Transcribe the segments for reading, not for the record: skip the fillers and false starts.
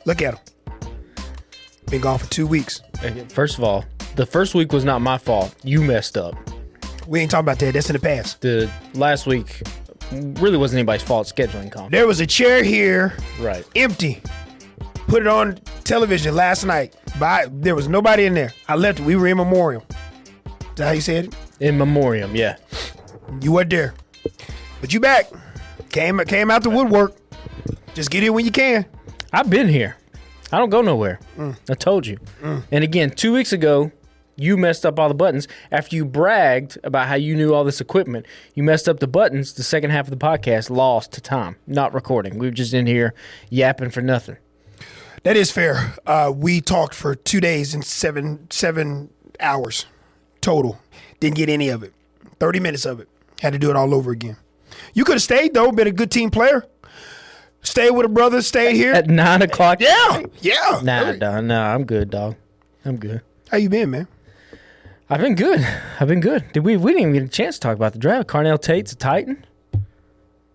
Look at him. Been gone for 2 weeks. First of all, the first week was not my fault. You messed up. We ain't talking about that. That's in the past. The last week really wasn't anybody's fault. Scheduling conflict. There was a chair here, Right. empty. Put it on television last night. There was nobody in there. I left it. We were in memoriam. Is that how you said it? In memoriam, yeah. You weren't there. But you back. Came out the woodwork. Just get in when you can. I've been here. I don't go nowhere. I told you. And again, 2 weeks ago, you messed up all the buttons. After you bragged about how you knew all this equipment, you messed up the buttons. The second half of the podcast lost to time. Not recording. We were just in here yapping for nothing. That is fair. We talked for 2 days and seven hours total. Didn't get any of it. 30 minutes of it. Had to do it all over again. You could have stayed, though. Been a good team player. Stayed with a brother. Stayed here. At 9 o'clock? Yeah. Nah, I'm good, dog. I'm good. How you been, man? I've been good. We didn't even get a chance to talk about the draft. Carnell Tate's a Titan.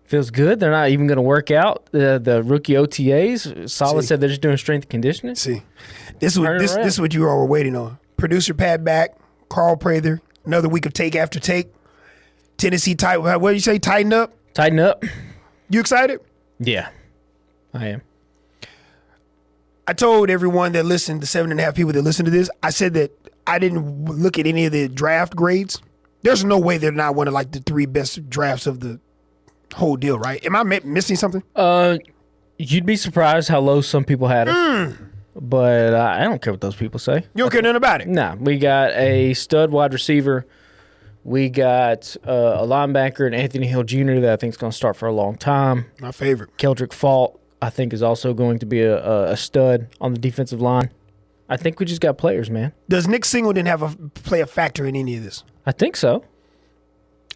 Feels good. They're not even going to work out the rookie OTAs. Solid said they're just doing strength and conditioning. See, this is what you all were waiting on. Producer Pat back. Carl Prather. Another week of take after take. Tennessee Titan. What did you say? Tighten up. Tighten up. You excited? Yeah, I am. I told everyone that listened, the 7.5 people that listened to this, I said that I didn't look at any of the draft grades. There's no way they're not one of like the 3 best drafts of the whole deal, right? Am I missing something? You'd be surprised how low some people had it. But I don't care what those people say. You don't care nothing about it? Nah, we got a stud wide receiver. We got a linebacker and Anthony Hill Jr. that I think is going to start for a long time. My favorite. Keldrick Fault, I think, is also going to be a stud on the defensive line. I think we just got players, man. Does Nick Singleton play a factor in any of this? I think so.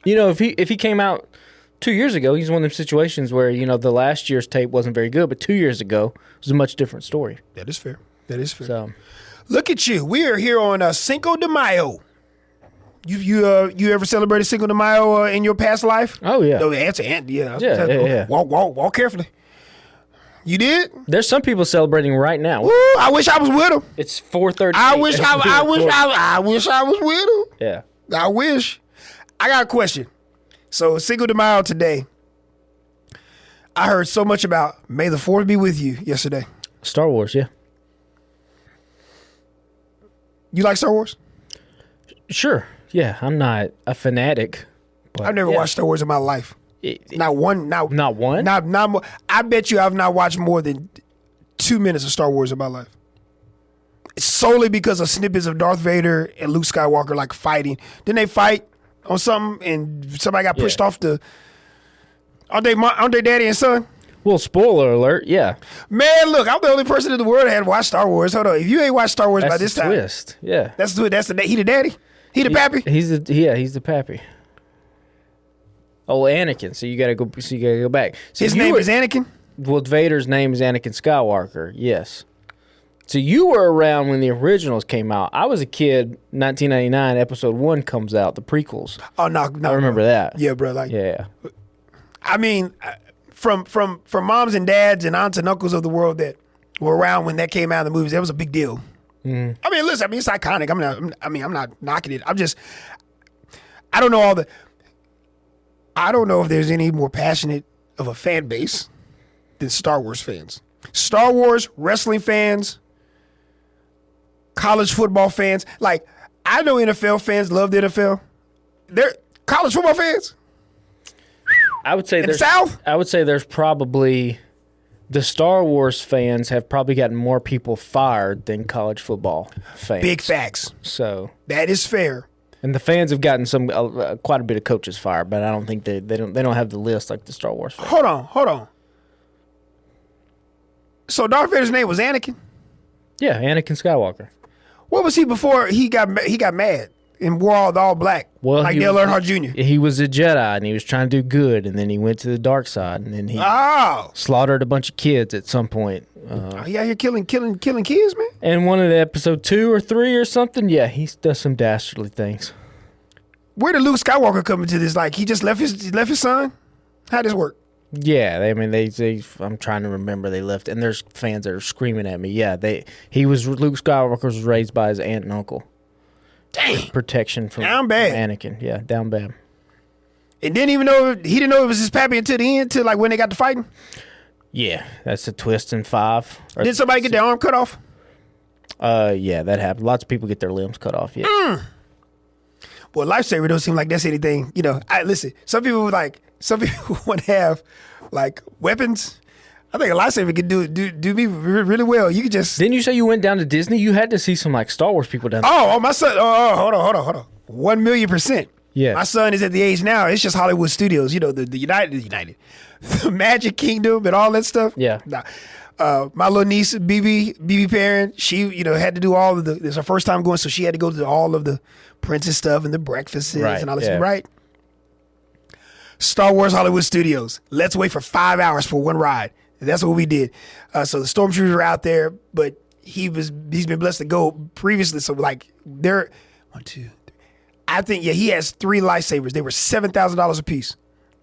You know, if he came out 2 years ago, he's one of them situations where, you know, the last year's tape wasn't very good, but 2 years ago it was a much different story. That is fair. So, look at you. We are here on Cinco de Mayo. You ever celebrated Cinco de Mayo in your past life? Oh, yeah. No, answer, yeah. Yeah. Walk carefully. You did? There's some people celebrating right now. Woo, I wish I was with them. It's 4:30. I wish I was with them. Yeah. I wish. I got a question. So Cinco de Mayo today. I heard so much about May the 4th be with you yesterday. Star Wars, yeah. You like Star Wars? Sure. Yeah, I'm not a fanatic. But I've never watched Star Wars in my life. Not one. Not one? Not more. I bet you I've not watched more than 2 minutes of Star Wars in my life. It's solely because of snippets of Darth Vader and Luke Skywalker like fighting. Didn't they fight on something and somebody got pushed off the... Aren't they daddy and son? Well, spoiler alert, yeah. Man, look, I'm the only person in the world that had watched Star Wars. Hold on. If you ain't watched Star Wars by this time... Twist, yeah. That's the he the daddy? He the pappy? He's the pappy. Oh, Anakin. So you gotta go back. So his name is Anakin? Well, Vader's name is Anakin Skywalker, yes. So you were around when the originals came out. I was a kid, 1999, episode 1 comes out, the prequels. Oh, no. I remember that. Yeah, bro. Like, yeah. I mean, from moms and dads and aunts and uncles of the world that were around when that came out in the movies, that was a big deal. Mm. I mean, listen, it's iconic. I'm not knocking it. I don't know I don't know if there's any more passionate of a fan base than Star Wars fans. Star Wars, wrestling fans, college football fans. Like, I know NFL fans love the NFL. They're college football fans. I would say there's probably the Star Wars fans have probably gotten more people fired than college football fans. Big facts. So that is fair. And the fans have gotten quite a bit of coaches fired, but I don't think they don't have the list like the Star Wars fans. Hold on. So Darth Vader's name was Anakin? Yeah, Anakin Skywalker. What was he before he got mad and wore all black? Well, like Dale Earnhardt Jr. He was a Jedi and he was trying to do good, and then he went to the dark side, and then he slaughtered a bunch of kids at some point. He out here killing kids, man. And one of the episode 2 or 3 or something, yeah, he does some dastardly things. Where did Luke Skywalker come into this? Like, he just left his son? How'd this work? Yeah, they I'm trying to remember they left, and there's fans that are screaming at me. Yeah, Luke Skywalker was raised by his aunt and uncle. Dang. Protection from Down bad. Anakin. Yeah, down bad. And didn't even know he didn't know it was his pappy until the end, till like when they got to fighting. Yeah, that's a twist in 5. Did somebody get their arm cut off? Yeah, that happened. Lots of people get their limbs cut off. Yeah. Well, lifesaver don't seem like that's anything. You know, listen. Some people want to have like weapons. I think a lifesaver could do me really well. You could just. Didn't you say you went down to Disney? You had to see some like Star Wars people down there. Oh, my son. Oh, hold on. 1,000,000%. Yeah. My son is at the age now. It's just Hollywood Studios. You know, the United, the Magic Kingdom and all that stuff. Yeah. Nah. My little niece, BB parent, she, had to do all of it's her first time going, so she had to go to all of the princess stuff and the breakfasts and all that stuff, right? Star Wars Hollywood Studios. Let's wait for 5 hours for one ride. That's what we did. So the stormtroopers were out there, but he's been blessed to go previously. So like they're 1, 2, 3. I think he has 3 lightsabers. They were $7,000 a piece.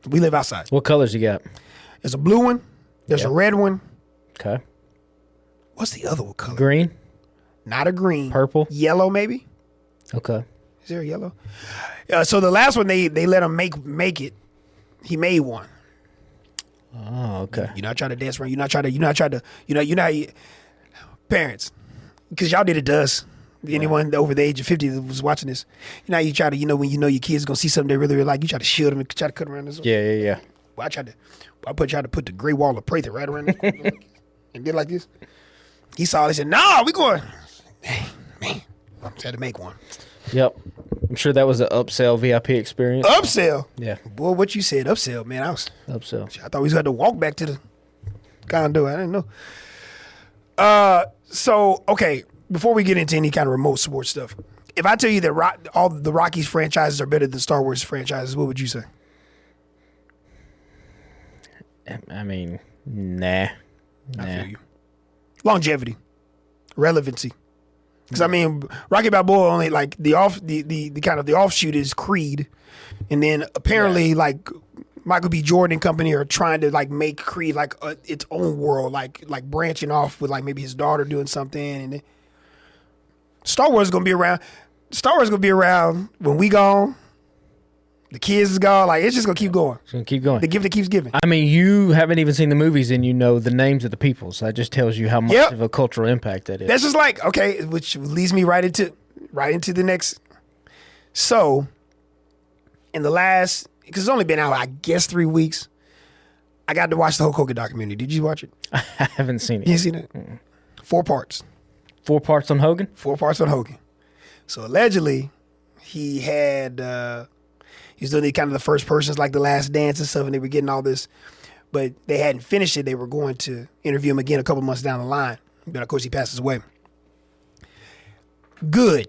We live outside. What colors you got? There's a blue one. There's a red one. Okay. What's the other one color? Green? Not a green. Purple? Yellow, maybe? Okay. Is there a yellow? So the last one, they let him make it. He made one. Oh, okay. You're not trying to dance around. You're not parents, because y'all did it to us. Anyone over the age of 50 that was watching this, you try to, when your kids going to see something they really, really like, you try to shield them and try to cut around this. Yeah. Well, I tried to put the Great Wall of Prather right around this and did like this. He saw it, he said, "No, we going." Hey, man, I had to make one. Yep. I'm sure that was an upsell VIP experience. Upsell? Yeah. Boy, what you said, upsell, man. Upsell. I thought we had to walk back to the condo. I didn't know. So, okay, before we get into any kind of remote sports stuff, if I tell you that all the Rockies franchises are better than Star Wars franchises, what would you say? I mean, nah. I feel you. Longevity, relevancy. Because I mean, Rocky Balboa only like the kind of the offshoot is Creed, and then apparently like Michael B. Jordan and company are trying to like make Creed like its own world, like branching off with like maybe his daughter doing something, and then Star Wars is gonna be around. Star Wars is gonna be around when we gone. The kids is gone. Like, it's just going to keep going. It's going to keep going. The gift that keeps giving. I mean, you haven't even seen the movies and you know the names of the people. So that just tells you how much of a cultural impact that is. That's just like, okay, which leads me right into the next. So, in the last, because it's only been out, I guess, 3 weeks, I got to watch the Hulk Hogan documentary. Did you watch it? I haven't seen it. You seen it? 4 parts. 4 parts on Hogan? 4 parts on Hogan. So, allegedly, he had... he was doing kind of the first persons, like The Last Dance and stuff, and they were getting all this. But they hadn't finished it. They were going to interview him again a couple months down the line. But, of course, he passes away. Good.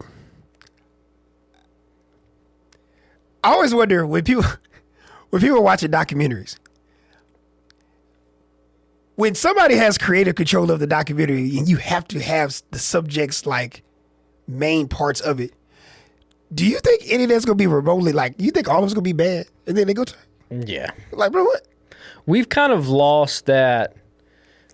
I always wonder, when people are watching documentaries, when somebody has creative control of the documentary and you have to have the subject's, like, main parts of it, do you think any of that's going to be remotely, like, you think all of it's going to be bad? And then they go to Yeah. Like, bro, what? We've kind of lost that,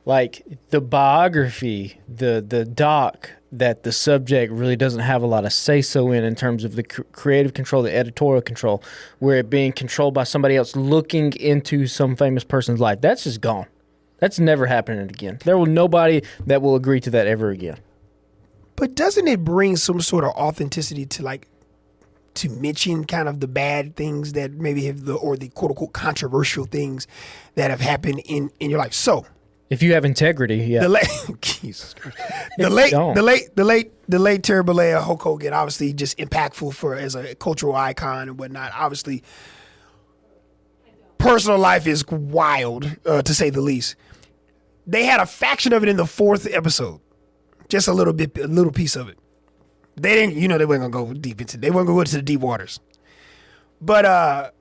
like, the biography, the doc that the subject really doesn't have a lot of say-so in terms of the creative control, the editorial control, where it being controlled by somebody else looking into some famous person's life. That's just gone. That's never happening again. There will nobody that will agree to that ever again. But doesn't it bring some sort of authenticity to, like, to mention kind of the bad things that maybe have or the quote unquote controversial things that have happened in your life? So, if you have integrity, yeah. Jesus Christ. The late Terry Bollea, Hulk Hogan, obviously just impactful as a cultural icon and whatnot. Obviously, personal life is wild, to say the least. They had a faction of it in the 4th episode, just a little piece of it. They didn't, they weren't gonna go deep into. They weren't gonna go into the deep waters. But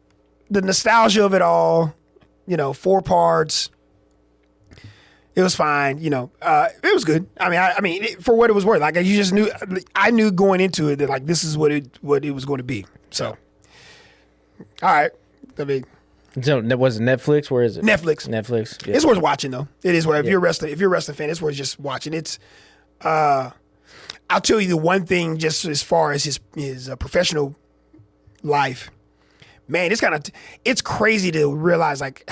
the nostalgia of it all, 4 parts. It was fine, it was good. I mean, for what it was worth. Like, you just knew. I knew going into it that, like, this is what it was going to be. So, all right. I mean, So that was it Netflix? Where is it? Netflix. Netflix. Yeah. It's worth watching though. It is worth if you're a wrestling fan, it's worth just watching. It's I'll tell you the one thing just as far as his professional life. Man, it's crazy to realize like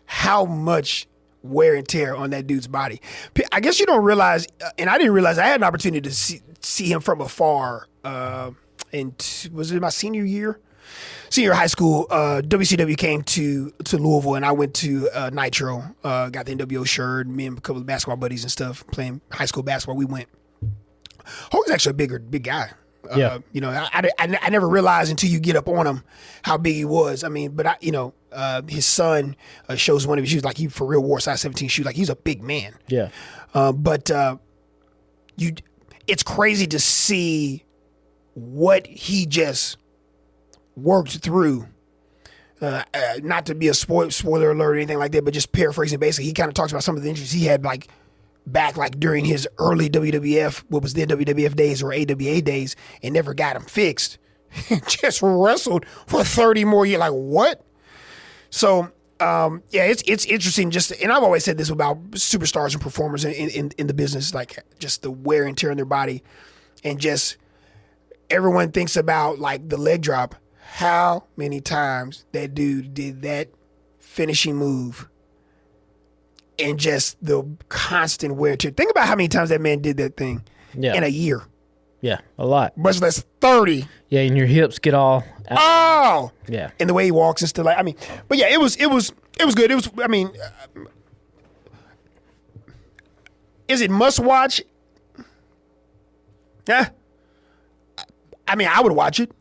how much wear and tear on that dude's body. I guess you don't realize, and I didn't realize I had an opportunity to see him from afar. Was it my senior year of high school? WCW came to Louisville, and I went to Nitro. Got the NWO shirt. Me and a couple of basketball buddies and stuff playing high school basketball. We went. Hogan's actually a big guy. Yeah. I never realized until you get up on him how big he was. I mean, but his son shows one of his shoes, like he for real wore size 17 shoes. Like he's a big man. Yeah. It's crazy to see what he just worked through. Not to be a spoiler alert or anything like that, but just paraphrasing, basically, he kind of talks about some of the injuries he had, like back like during his early WWF, what was then WWF days or AWA days, and never got them fixed. Just wrestled for 30 more years. Like what? So it's interesting. And I've always said this about superstars and performers in the business, like just the wear and tear on their body, and just everyone thinks about like the leg drop. How many times that dude did that finishing move? And just the constant wear and tear. Think about how many times that man did that thing in a year. Yeah, a lot. Much less 30. Yeah, and your hips get all out. Oh! Yeah. And the way he walks and stuff. But yeah, it was good. Is it must watch? Yeah. I would watch it.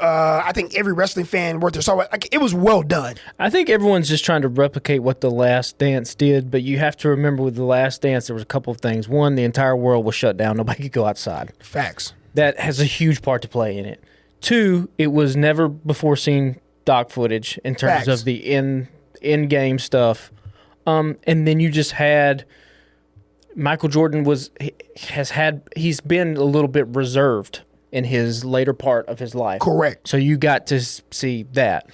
I think every wrestling fan worth their salt. Like it was well done. I think everyone's just trying to replicate what The Last Dance did, but you have to remember with The Last Dance, there was a couple of things. One, the entire world was shut down. Nobody could go outside. Facts. That has a huge part to play in it. Two, it was never before seen stock footage in terms of the in-game stuff. And then you just had Michael Jordan he's been a little bit reserved in his later part of his life. Correct. So you got to see that.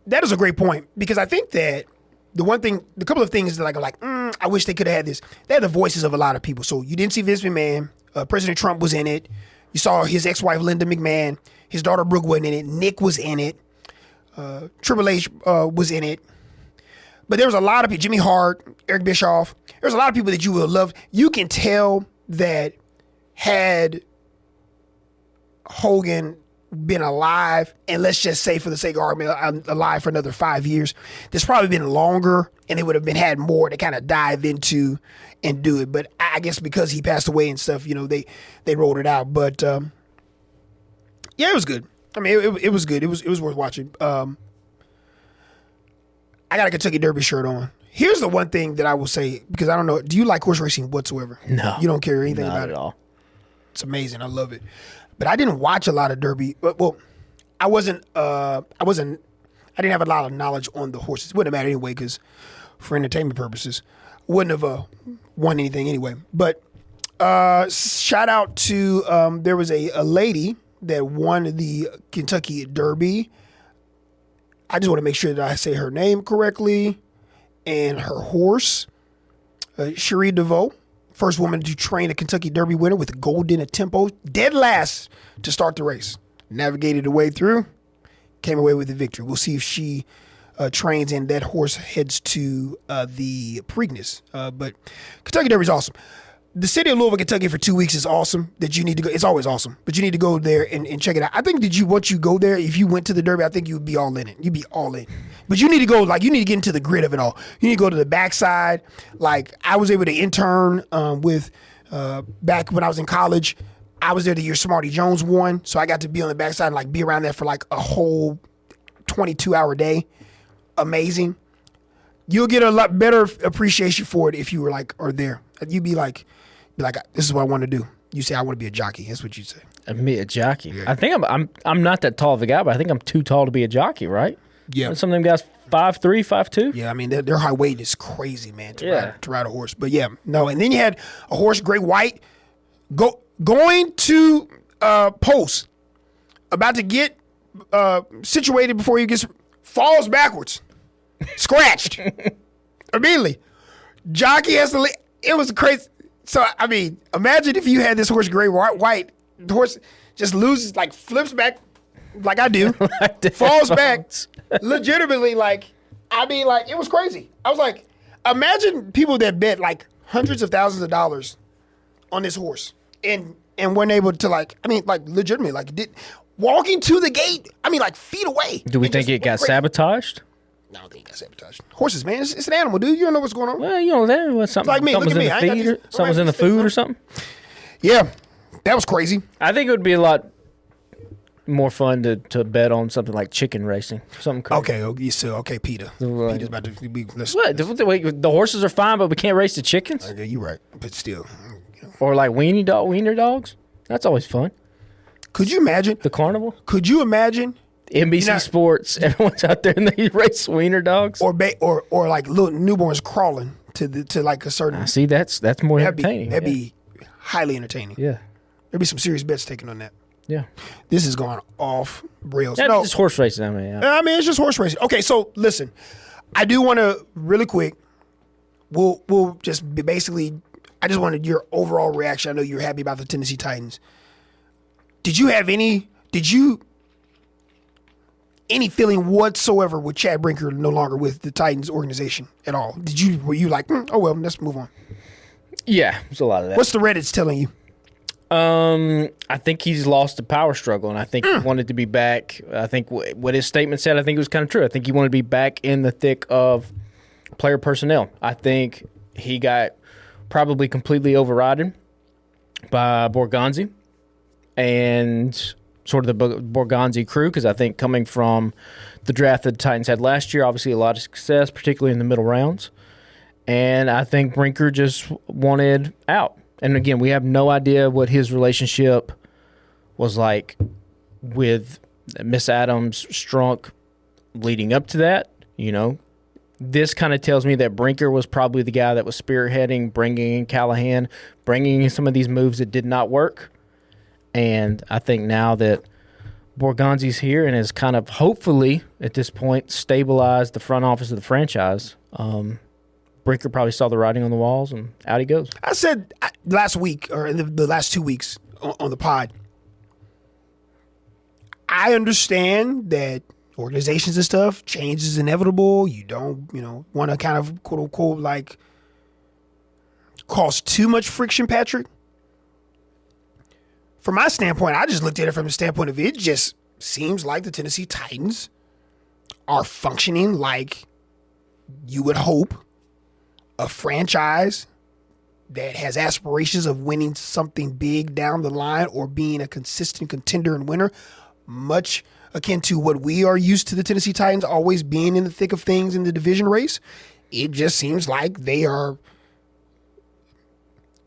That is a great point, because I think that the couple of things that I wish they could have had this. They had the voices of a lot of people. So you didn't see Vince McMahon. President Trump was in it. You saw his ex-wife, Linda McMahon. His daughter, Brooke, wasn't in it. Nick was in it. Triple H was in it. But there was a lot of people. Jimmy Hart, Eric Bischoff. There's a lot of people that you will love. You can tell that had Hogan been alive, and let's just say for the sake of argument, alive for another 5 years, there's probably been longer, and it would have had more to kind of dive into and do it. But I guess because he passed away and stuff, they rolled it out. But yeah, it was good. I mean, it was good. It was worth watching. I got a Kentucky Derby shirt on. Here's the one thing that I will say, because I don't know, do you like horse racing whatsoever? No. You don't care anything about it? Not at all. It's amazing. I love it. But I didn't watch a lot of Derby. Well, I didn't have a lot of knowledge on the horses. It wouldn't have mattered anyway, because for entertainment purposes, wouldn't have won anything anyway. But shout out to, there was a lady that won the Kentucky Derby. I just want to make sure that I say her name correctly. And her horse, Cherie DeVoe. First woman to train a Kentucky Derby winner with gold in a tempo, dead last to start the race. Navigated the way through, came away with the victory. We'll see if she trains and that horse heads to the Preakness. But Kentucky Derby is awesome. The city of Louisville, Kentucky for 2 weeks is awesome. That you need to go. It's always awesome, but you need to go there and check it out. I think once you go there, if you went to the Derby, I think you would be all in it. You'd be all in. But you need to go, you need to get into the grid of it all. You need to go to the backside. Like I was able to intern with back when I was in college. I was there the year Smarty Jones won, so I got to be on the backside and be around there for a whole 22-hour day. Amazing. You'll get a lot better appreciation for it if you are there. You'd be like, this is what I want to do. You say I want to be a jockey. That's what you say. Me a jockey. Yeah. I think I'm not that tall of a guy, but I think I'm too tall to be a jockey, right? Yeah. Some of them guys 5'3", 5'2". Yeah, I mean their high weight is crazy, man. To ride a horse. But yeah, no. And then you had a horse, Great White, going to post, about to get situated before he gets falls backwards, scratched immediately. Jockey has to. It was crazy. So I mean, imagine if you had this horse gray white. The horse just loses, like flips back, like I do, falls back, legitimately. Like I mean, like it was crazy. I was like, imagine people that bet like hundreds of thousands of dollars on this horse and weren't able to like. I mean, like legitimately, like walking to the gate. I mean, like feet away. Do we think it got sabotaged? No, I don't think it got sabotaged. Horses, man, it's an animal, dude. You don't know what's going on. Well, you know that was something. Like me, something look was at in me. the feed, something was in the food or something. Yeah, that was crazy. I think it would be a lot more fun to bet on something like chicken racing, something crazy. Okay, Peter. Peter's about to be. What? The horses are fine, but we can't race the chickens. Okay, you're right, but still. Or like wiener dogs. That's always fun. Could you imagine the carnival? Could you imagine NBC Sports? Everyone's out there and they race wiener dogs, or like little newborns crawling to like a certain. I see. That's more entertaining. That'd be highly entertaining. Yeah, there'd be some serious bets taken on that. Yeah, this is going off rails. That's just horse racing. I mean, it's just horse racing. Okay, so listen, I do want to really quick. We'll just be basically. I just wanted your overall reaction. I know you're happy about the Tennessee Titans. Did you any feeling whatsoever with Chad Brinker no longer with the Titans organization at all? Were you like, oh well, let's move on? Yeah, there's a lot of that. What's the Reddit's telling you? I think he's lost the power struggle, and I think he wanted to be back. I think what his statement said, I think it was kind of true. I think he wanted to be back in the thick of player personnel. I think he got probably completely overridden by Borgonzi and sort of the Borgonzi crew, because I think coming from the draft that the Titans had last year, obviously a lot of success, particularly in the middle rounds. And I think Brinker just wanted out. And again, we have no idea what his relationship was like with Miss Adams, Strunk leading up to that. You know, this kind of tells me that Brinker was probably the guy that was spearheading, bringing in Callahan, bringing in some of these moves that did not work. And I think now that Borgonzi's here and has kind of hopefully at this point stabilized the front office of the franchise, Brinker probably saw the writing on the walls and out he goes. I said last week or in the last 2 weeks on the pod, I understand that organizations and stuff, change is inevitable. You don't, want to kind of quote unquote like cause too much friction, Patrick. From my standpoint, I just looked at it from the standpoint of it just seems like the Tennessee Titans are functioning like you would hope a franchise that has aspirations of winning something big down the line or being a consistent contender and winner, much akin to what we are used to the Tennessee Titans always being in the thick of things in the division race. It just seems like they are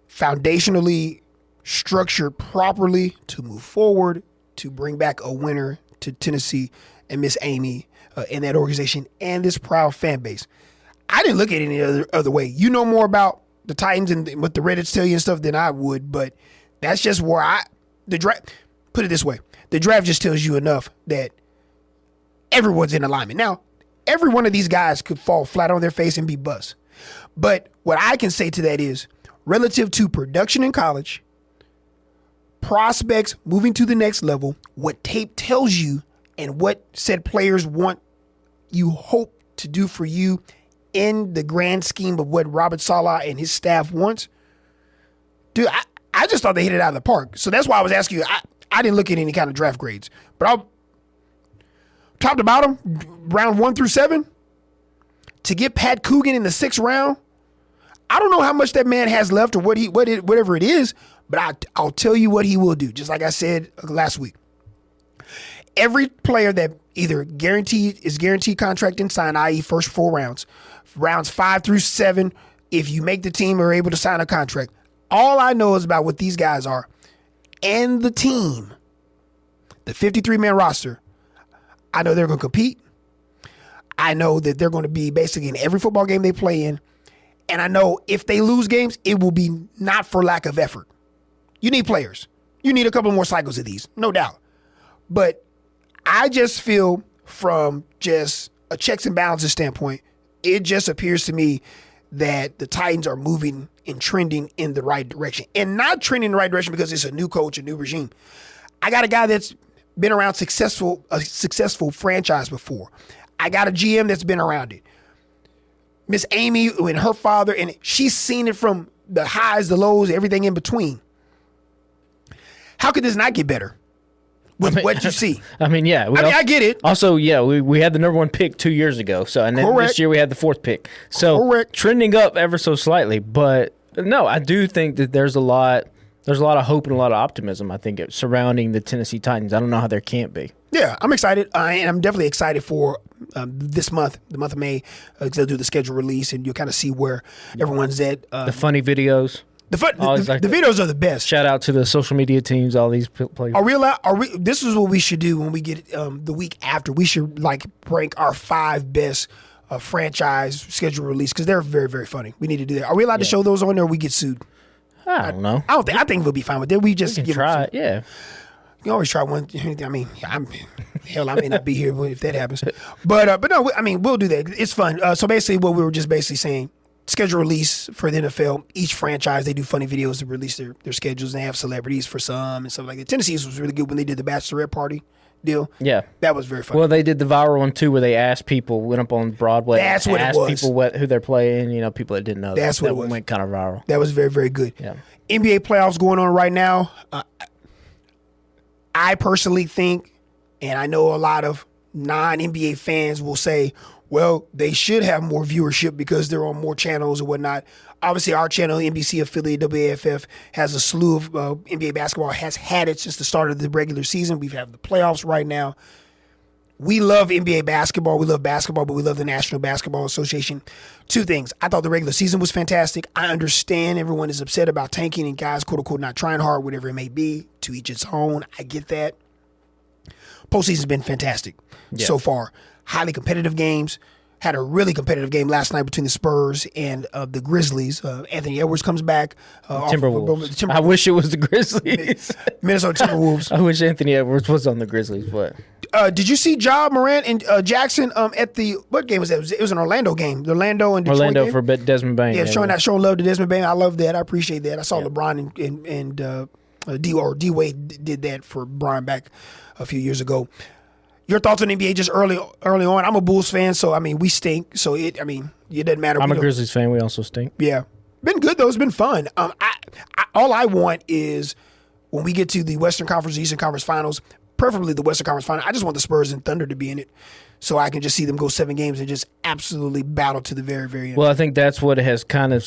foundationally structured properly to move forward, to bring back a winner to Tennessee and Miss Amy and that organization and this proud fan base. I didn't look at it any other way. You know more about the Titans and what the Reddits tell you and stuff than I would, but that's just where the draft, put it this way, the draft just tells you enough that everyone's in alignment. Now, every one of these guys could fall flat on their face and be bust. But what I can say to that is, relative to production in college, prospects moving to the next level, what tape tells you and what said players want, you hope to do for you in the grand scheme of what Robert Saleh and his staff wants, dude, I just thought they hit it out of the park. So that's why I was asking you. I didn't look at any kind of draft grades, but I'll top to bottom, round 1 through 7, to get Pat Coogan in the 6th round. I don't know how much that man has left or whatever it is, but I'll tell you what he will do. Just like I said last week, every player that either is guaranteed contract and sign, i.e. first 4 rounds, rounds 5 through 7, if you make the team or are able to sign a contract, all I know is about what these guys are and the team, the 53-man roster. I know they're going to compete. I know that they're going to be basically in every football game they play in. And I know if they lose games, it will be not for lack of effort. You need players. You need a couple more cycles of these, no doubt. But I just feel from just a checks and balances standpoint, it just appears to me that the Titans are moving and trending in the right direction. And not trending in the right direction because it's a new coach, a new regime. I got a guy that's been around a successful franchise before. I got a GM that's been around it. Miss Amy and her father, and she's seen it from the highs, the lows, everything in between. How could this not get better with what you see? I mean, yeah. I get it. Also, yeah, we had the number 1 pick 2 years ago. So, and then this year we had the 4th pick. So trending up ever so slightly. But no, I do think that there's a lot of hope and a lot of optimism, I think, surrounding the Tennessee Titans. I don't know how there can't be. Yeah, I'm excited. And I'm definitely excited for this month, the month of May, because they'll do the schedule release, and you'll kind of see where everyone's at. The funny videos. The videos are the best. Shout out to the social media teams, all these players. This is what we should do when we get the week after. We should rank our 5 best franchise schedule release because they're very, very funny. We need to do that. Are we allowed to show those on there or we get sued? I don't know. I think we'll be fine with that. We just can try it. Yeah. You always try one. I mean, I may not be here if that happens. But no, I mean, we'll do that. It's fun. So basically what we were just basically saying, schedule release for the NFL. Each franchise, they do funny videos to release their schedules. They have celebrities for some and stuff like that. Tennessee's was really good when they did the bachelorette party deal. Yeah. That was very funny. Well, they did the viral one, too, where they asked people, went up on Broadway. That's what it was. Asked people who they're playing, people that didn't know. That's what it was. That went kind of viral. That was very, very good. Yeah. NBA playoffs going on right now. I personally think, and I know a lot of non-NBA fans will say, well, they should have more viewership because they're on more channels and whatnot. Obviously, our channel, NBC affiliate WAFF, has a slew of NBA basketball, has had it since the start of the regular season. We have the playoffs right now. We love NBA basketball. We love basketball, but we love the National Basketball Association. 2 things. I thought the regular season was fantastic. I understand everyone is upset about tanking and guys, quote unquote, not trying hard, whatever it may be. To each its own. I get that. Postseason's been fantastic so far. Highly competitive games. Had a really competitive game last night between the Spurs and the Grizzlies. Anthony Edwards comes back. Timberwolves. I wish it was the Grizzlies. Minnesota Timberwolves. I wish Anthony Edwards was on the Grizzlies. But did you see Ja Morant and Jackson at the what game was that? It was an Orlando game. The Orlando and Detroit Orlando game? for Desmond Bain. Yeah, showing love to Desmond Bain. I love that. I appreciate that. I saw LeBron and D Wade did that for Brian back a few years ago. Your thoughts on NBA just early on? I'm a Bulls fan, so I mean we stink. So it doesn't matter. I'm a Grizzlies fan. We also stink. Yeah, been good though. It's been fun. All I want is when we get to the Western Conference, Eastern Conference Finals, preferably the Western Conference Final. I just want the Spurs and Thunder to be in it, so I can just see them go 7 games and just absolutely battle to the very, very end. Well, I think that's what has kind of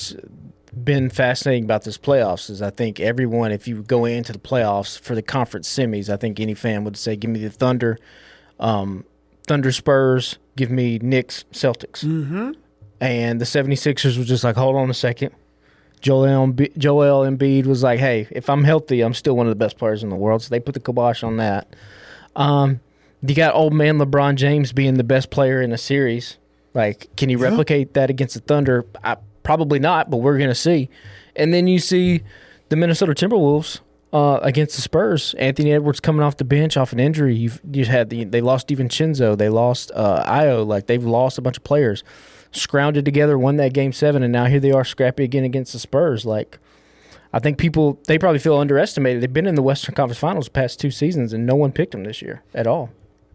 been fascinating about this playoffs is I think everyone, if you go into the playoffs for the conference semis, I think any fan would say, give me the Thunder. Thunder Spurs, give me Knicks Celtics. Mm-hmm. And the 76ers was just like, hold on a second. Joel Embiid was like, hey, if I'm healthy, I'm still one of the best players in the world. So they put the kibosh on that. You got old man LeBron James being the best player in a series. Like, can you replicate that against the Thunder? Probably not, but we're going to see. And then you see the Minnesota Timberwolves against the Spurs. Anthony Edwards coming off the bench off an injury. You had they lost DiVincenzo. They lost Io. Like, they've lost a bunch of players. Scrounged together, won that Game 7, and now here they are scrappy again against the Spurs. Like, I think they probably feel underestimated. They've been in the Western Conference Finals the past 2 seasons, and no one picked them this year at all.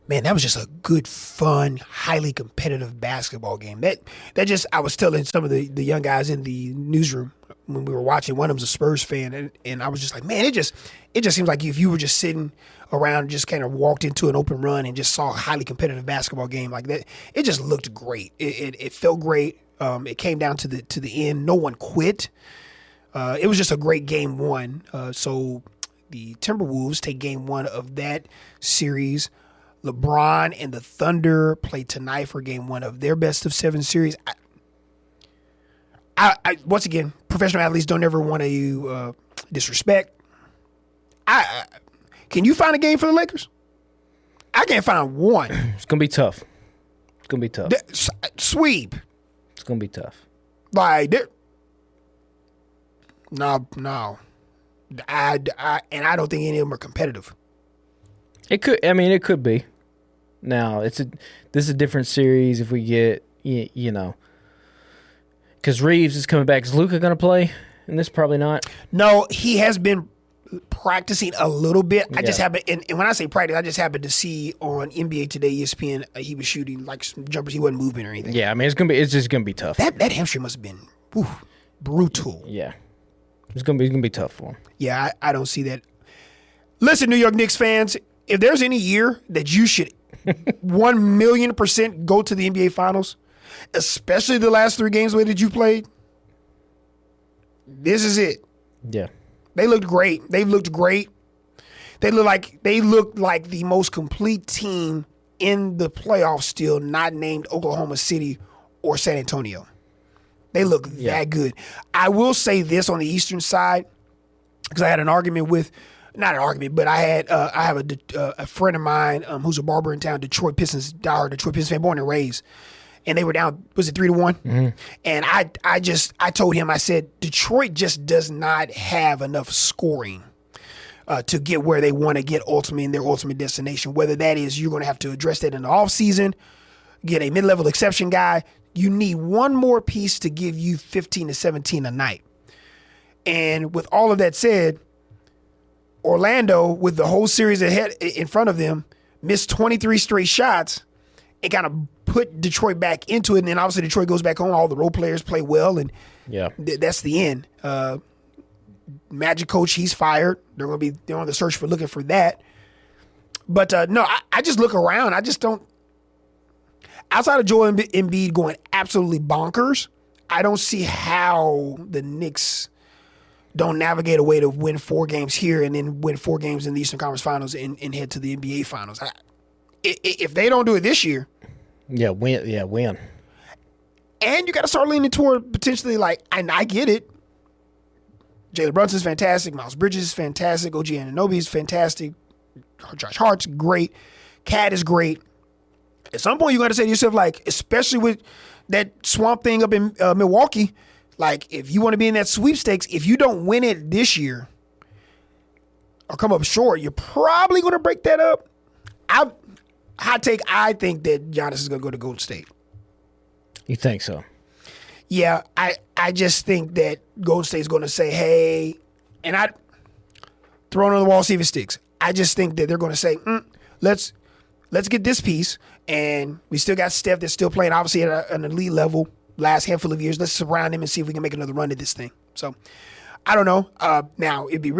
Man, that was just a good, fun, highly competitive basketball game. I was telling some of the young guys in the newsroom when we were watching. One of them's a Spurs fan, and I was just like, man, it just seems like if you were just sitting around, just kind of walked into an open run and just saw a highly competitive basketball game like that. It just looked great. It felt great. It came down to the end. No one quit. It was just a great game 1. So the Timberwolves take game 1 of that series. LeBron and the Thunder play tonight for game 1 of their best of 7 series. I once again, professional athletes don't ever want to disrespect. Can you find a game for the Lakers? I can't find one. It's gonna be tough. Sweep. It's gonna be tough. Like, no. I don't think any of them are competitive. It could. I mean, it could be. Now this is a different series if we get because Reeves is coming back. Is Luka going to play? And this probably not. No, he has been practicing a little bit. I just Yeah. happened, and when I say practice, I just happened to see on NBA Today, ESPN, he was shooting like some jumpers. He wasn't moving or anything. Yeah, I mean it's just gonna be tough. That hamstring must have been brutal. Yeah, it's gonna be tough for him. Yeah, I don't see that. Listen, New York Knicks fans, if there's any year that you should 1,000,000% go to the NBA Finals, especially the last 3 games that you played, this is it. Yeah. They looked great. They looked great. They looked like the most complete team in the playoffs still, not named Oklahoma City or San Antonio. They look that good. I will say this on the Eastern side, because I had an argument with, not an argument, but I have a friend of mine who's a barber in town, Detroit Pistons, diehard Detroit Pistons fan, born and raised. And they were down, was it 3-1? Mm-hmm. And I told him, I said, Detroit just does not have enough scoring to get where they want to get ultimately in their ultimate destination. Whether that is you're going to have to address that in the offseason, get a mid-level exception guy. You need one more piece to give you 15 to 17 a night. And with all of that said, Orlando, with the whole series ahead in front of them, missed 23 straight shots and kind of put Detroit back into it. And then obviously Detroit goes back home. All the role players play well, and that's the end. Magic coach, he's fired. They're on the search for looking for that. But no, I just look around. I just don't. Outside of Joel Embiid going absolutely bonkers, I don't see how the Knicks don't navigate a way to win 4 games here and then win 4 games in the Eastern Conference Finals and head to the NBA Finals. If they don't do it this year, win. And you got to start leaning toward potentially and I get it. Jalen Brunson's fantastic. Miles Bridges is fantastic. OG Anunoby is fantastic. Josh Hart's great. Cat is great. At some point, you got to say to yourself, especially with that swamp thing up in Milwaukee, if you want to be in that sweepstakes, if you don't win it this year or come up short, you're probably going to break that up. I think that Giannis is going to go to Golden State. You think so? Yeah, I just think that Golden State's going to say, hey, and I throw it on the wall, see if it sticks. I just think that they're going to say, let's get this piece, and we still got Steph that's still playing, obviously, at an elite level last handful of years. Let's surround him and see if we can make another run at this thing. So, I don't know. Now, it'd be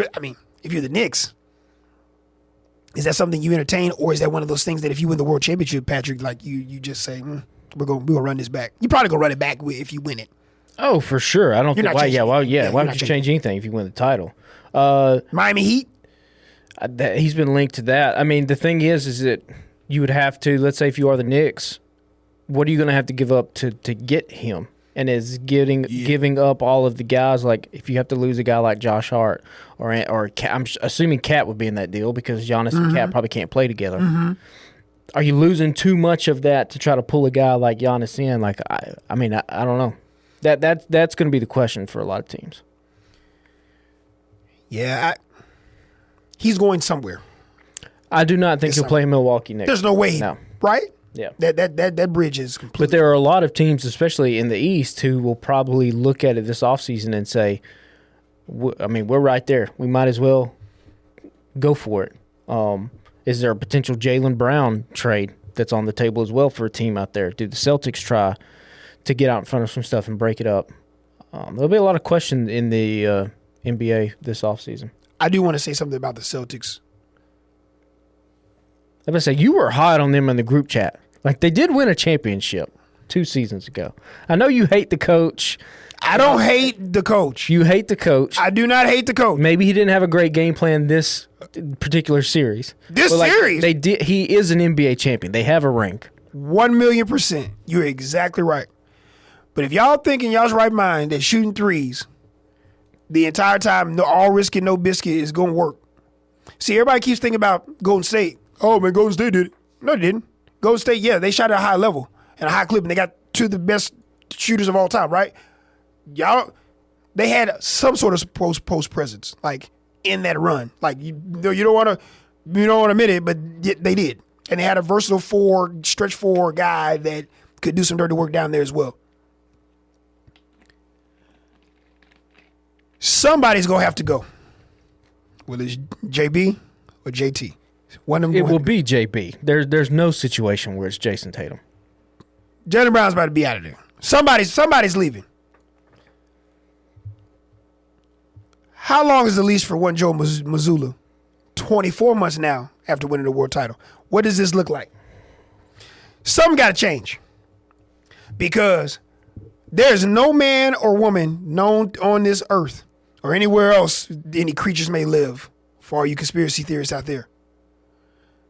if you're the Knicks, is that something you entertain, or is that one of those things that if you win the world championship, Patrick, you just say, we're gonna run this back? You're probably gonna run it back if you win it. Oh, for sure. I don't think why. Yeah, why would you change anything if you win the title? Miami Heat. He's been linked to that. I mean, the thing is that you would have to, let's say if you are the Knicks, what are you going to have to give up to get him? And is giving up all of the guys, if you have to lose a guy like Josh Hart or Cat, I'm assuming Cat would be in that deal because Giannis and Cat probably can't play together. Mm-hmm. Are you losing too much of that to try to pull a guy like Giannis in? I don't know. That's going to be the question for a lot of teams. Yeah, he's going somewhere. I do not think he'll play in Milwaukee next. There's no way. No. Right? Yeah. That bridge is completely. But there are a lot of teams, especially in the East, who will probably look at it this offseason and say, we're right there. We might as well go for it. Is there a potential Jaylen Brown trade that's on the table as well for a team out there? Do the Celtics try to get out in front of some stuff and break it up? There'll be a lot of questions in the NBA this offseason. I do want to say something about the Celtics. I'm going to say, you were hot on them in the group chat. They did win a championship 2 seasons ago. I know you hate the coach. I don't hate the coach. You hate the coach. I do not hate the coach. Maybe he didn't have a great game plan this particular series. Series? They did. He is an NBA champion. They have a ring. 1,000,000%. You're exactly right. But if y'all think in y'all's right mind that shooting threes the entire time, all risk and no biscuit is going to work. See, everybody keeps thinking about Golden State. Oh, man, Golden State did it. No, they didn't. Golden State, they shot at a high level and a high clip, and they got 2 of the best shooters of all time, right? Y'all, they had some sort of post presence, in that run. You don't want to admit it, but they did. And they had a versatile stretch four guy that could do some dirty work down there as well. Somebody's going to have to go. Whether it's JB or JT. One of them It will be JB. There's no situation where it's Jason Tatum. Jaylen Brown's about to be out of there. Somebody's leaving. How long is the leash for one Joe Mazzulla? 24 months now after winning the world title. What does this look like? Something got to change. Because there's no man or woman known on this earth or anywhere else any creatures may live, for all you conspiracy theorists out there,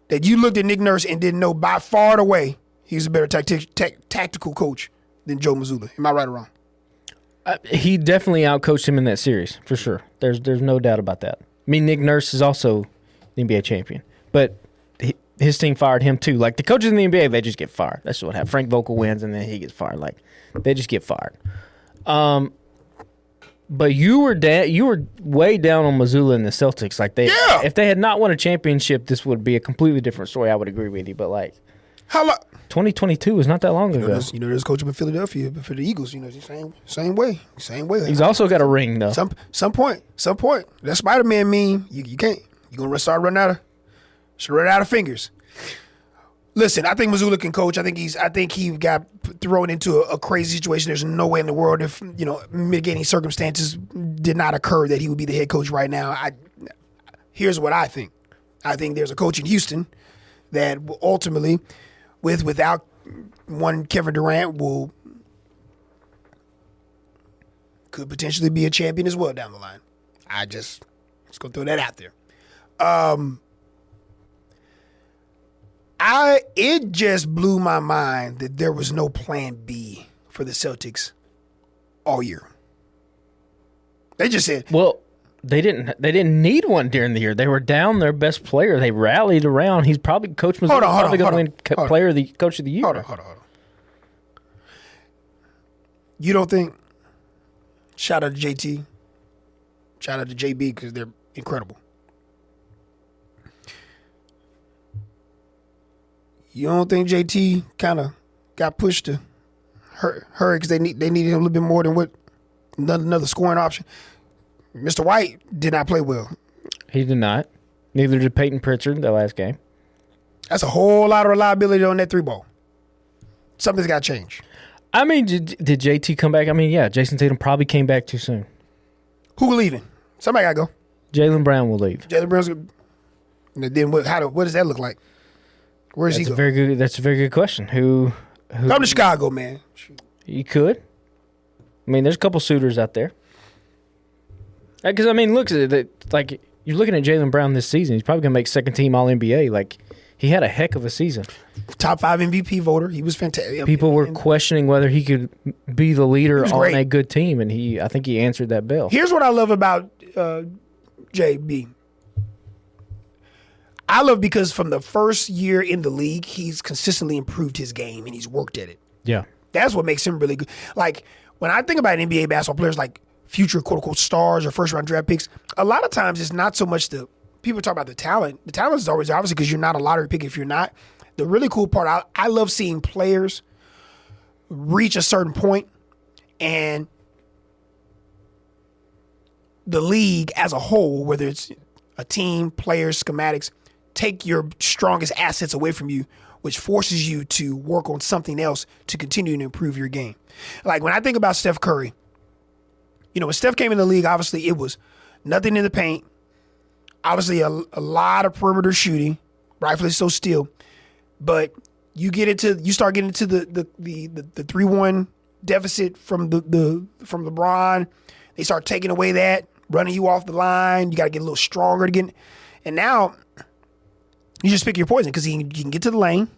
that you looked at Nick Nurse and didn't know by far and away he's a better tactical coach than Joe Mazzulla. Am I right or wrong? He definitely outcoached him in that series, for sure. There's no doubt about that. I mean, Nick Nurse is also the NBA champion, but his team fired him too. Like, the coaches in the NBA, they just get fired. That's what happened. Frank Vogel wins, and then he gets fired. Like, they just get fired. But you were way down on Mazzulla and the Celtics. Like, if they had not won a championship, this would be a completely different story. I would agree with you. But like, 2022 was not that long ago. There's coach up in Philadelphia, but for the Eagles, same way. He's also got a ring though. Some point. That Spider-Man meme, you can't. You're gonna start running out of fingers. Listen, I think Mazzulla can coach. I think he got thrown into a crazy situation. There's no way in the world, if mitigating circumstances did not occur, that he would be the head coach right now. Here's what I think. I think there's a coach in Houston that will ultimately, without one Kevin Durant, could potentially be a champion as well down the line. Let's go throw that out there. It just blew my mind that there was no plan B for the Celtics all year. They just said, well, they didn't need one during the year. They were down their best player. They rallied around. He's probably Coach Mazzulla probably going to win Coach of the Year. Hold on. You don't think? Shout out to JT. Shout out to JB because they're incredible. You don't think JT kind of got pushed to hurry because they needed him a little bit more than what another scoring option? Mr. White did not play well. He did not. Neither did Peyton Pritchard that last game. That's a whole lot of reliability on that three ball. Something's got to change. I mean, did JT come back? I mean, yeah, Jason Tatum probably came back too soon. Who leaving? Somebody got to go. Jaylen Brown will leave. Jaylen Brown's then what does that look like? Where's he go? That's a very good question. Who come to Chicago, man. You could. I mean, there's a couple suitors out there. Because, I mean, look, like, you're looking at Jaylen Brown this season. He's probably going to make second-team All-NBA. Like, he had a heck of a season. Top 5 MVP voter. He was fantastic. People were questioning whether he could be the leader on a good team, and I think he answered that bell. Here's what I love about JB. I love because from the first year in the league, he's consistently improved his game, and he's worked at it. Yeah. That's what makes him really good. Like, when I think about NBA basketball players like future quote-unquote stars or first-round draft picks, a lot of times it's not so much people talk about the talent. The talent is always obviously because you're not a lottery pick if you're not. The really cool part, I love seeing players reach a certain point and the league as a whole, whether it's a team, players, schematics, take your strongest assets away from you, which forces you to work on something else to continue to improve your game. Like when I think about Steph Curry, when Steph came in the league, obviously it was nothing in the paint. Obviously a lot of perimeter shooting, rightfully so still. But you start getting into the 3-1 deficit from LeBron. They start taking away that, running you off the line. You got to get a little stronger to get. And now you just pick your poison because he can get to the lane.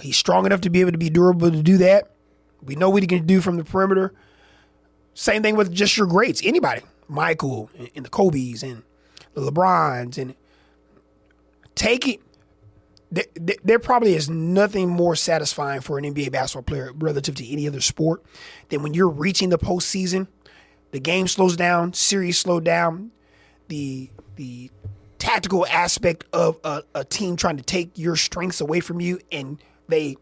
He's strong enough to be able to be durable to do that. We know what he can do from the perimeter. Same thing with just your greats. Anybody, Michael and the Kobe's and the LeBrons, and take it. There probably is nothing more satisfying for an NBA basketball player relative to any other sport than when you're reaching the postseason. The game slows down, series slow down, the tactical aspect of a team trying to take your strengths away from you, and they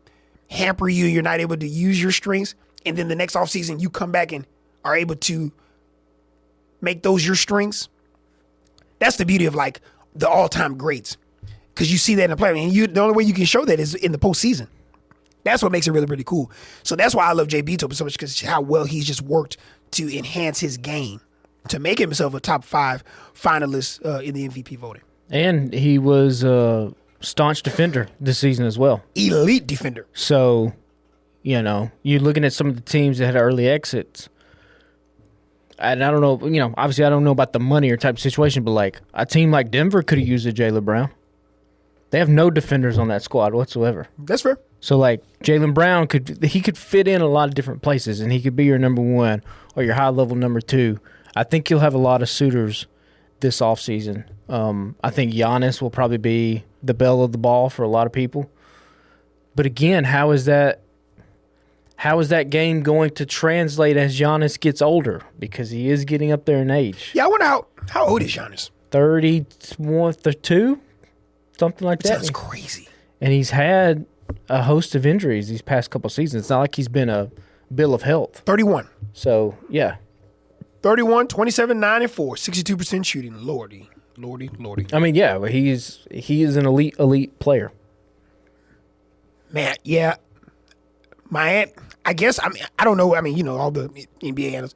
hamper you. You're not able to use your strengths, and then the next offseason you come back and are able to make those your strengths. That's the beauty of like the all-time greats, because you see that in the play, and the only way you can show that is in the postseason. That's what makes it really, really cool. So that's why I love Jay Beto so much, because how well he's just worked to enhance his game to make himself a top 5 finalist in the MVP voting. And he was a staunch defender this season as well. Elite defender. So, you're looking at some of the teams that had early exits. And I don't know, obviously I don't know about the money or type of situation, but like a team like Denver could have used a Jaylen Brown. They have no defenders on that squad whatsoever. That's fair. So like Jaylen Brown could fit in a lot of different places, and he could be your number 1 or your high level number 2. I think you'll have a lot of suitors this offseason. I think Giannis will probably be the belle of the ball for a lot of people. But again, how is that game going to translate as Giannis gets older? Because he is getting up there in age. Yeah, I wonder how old is Giannis? 31, 32, something like that. Sounds crazy. And he's had a host of injuries these past couple seasons. It's not like he's been a bill of health. 31. So, yeah. 31, 27, 9, and 4, 62% shooting. Lordy. I mean, yeah, he is an elite player. Man, yeah. Miami, I guess, I don't know. I mean, all the NBA analysts.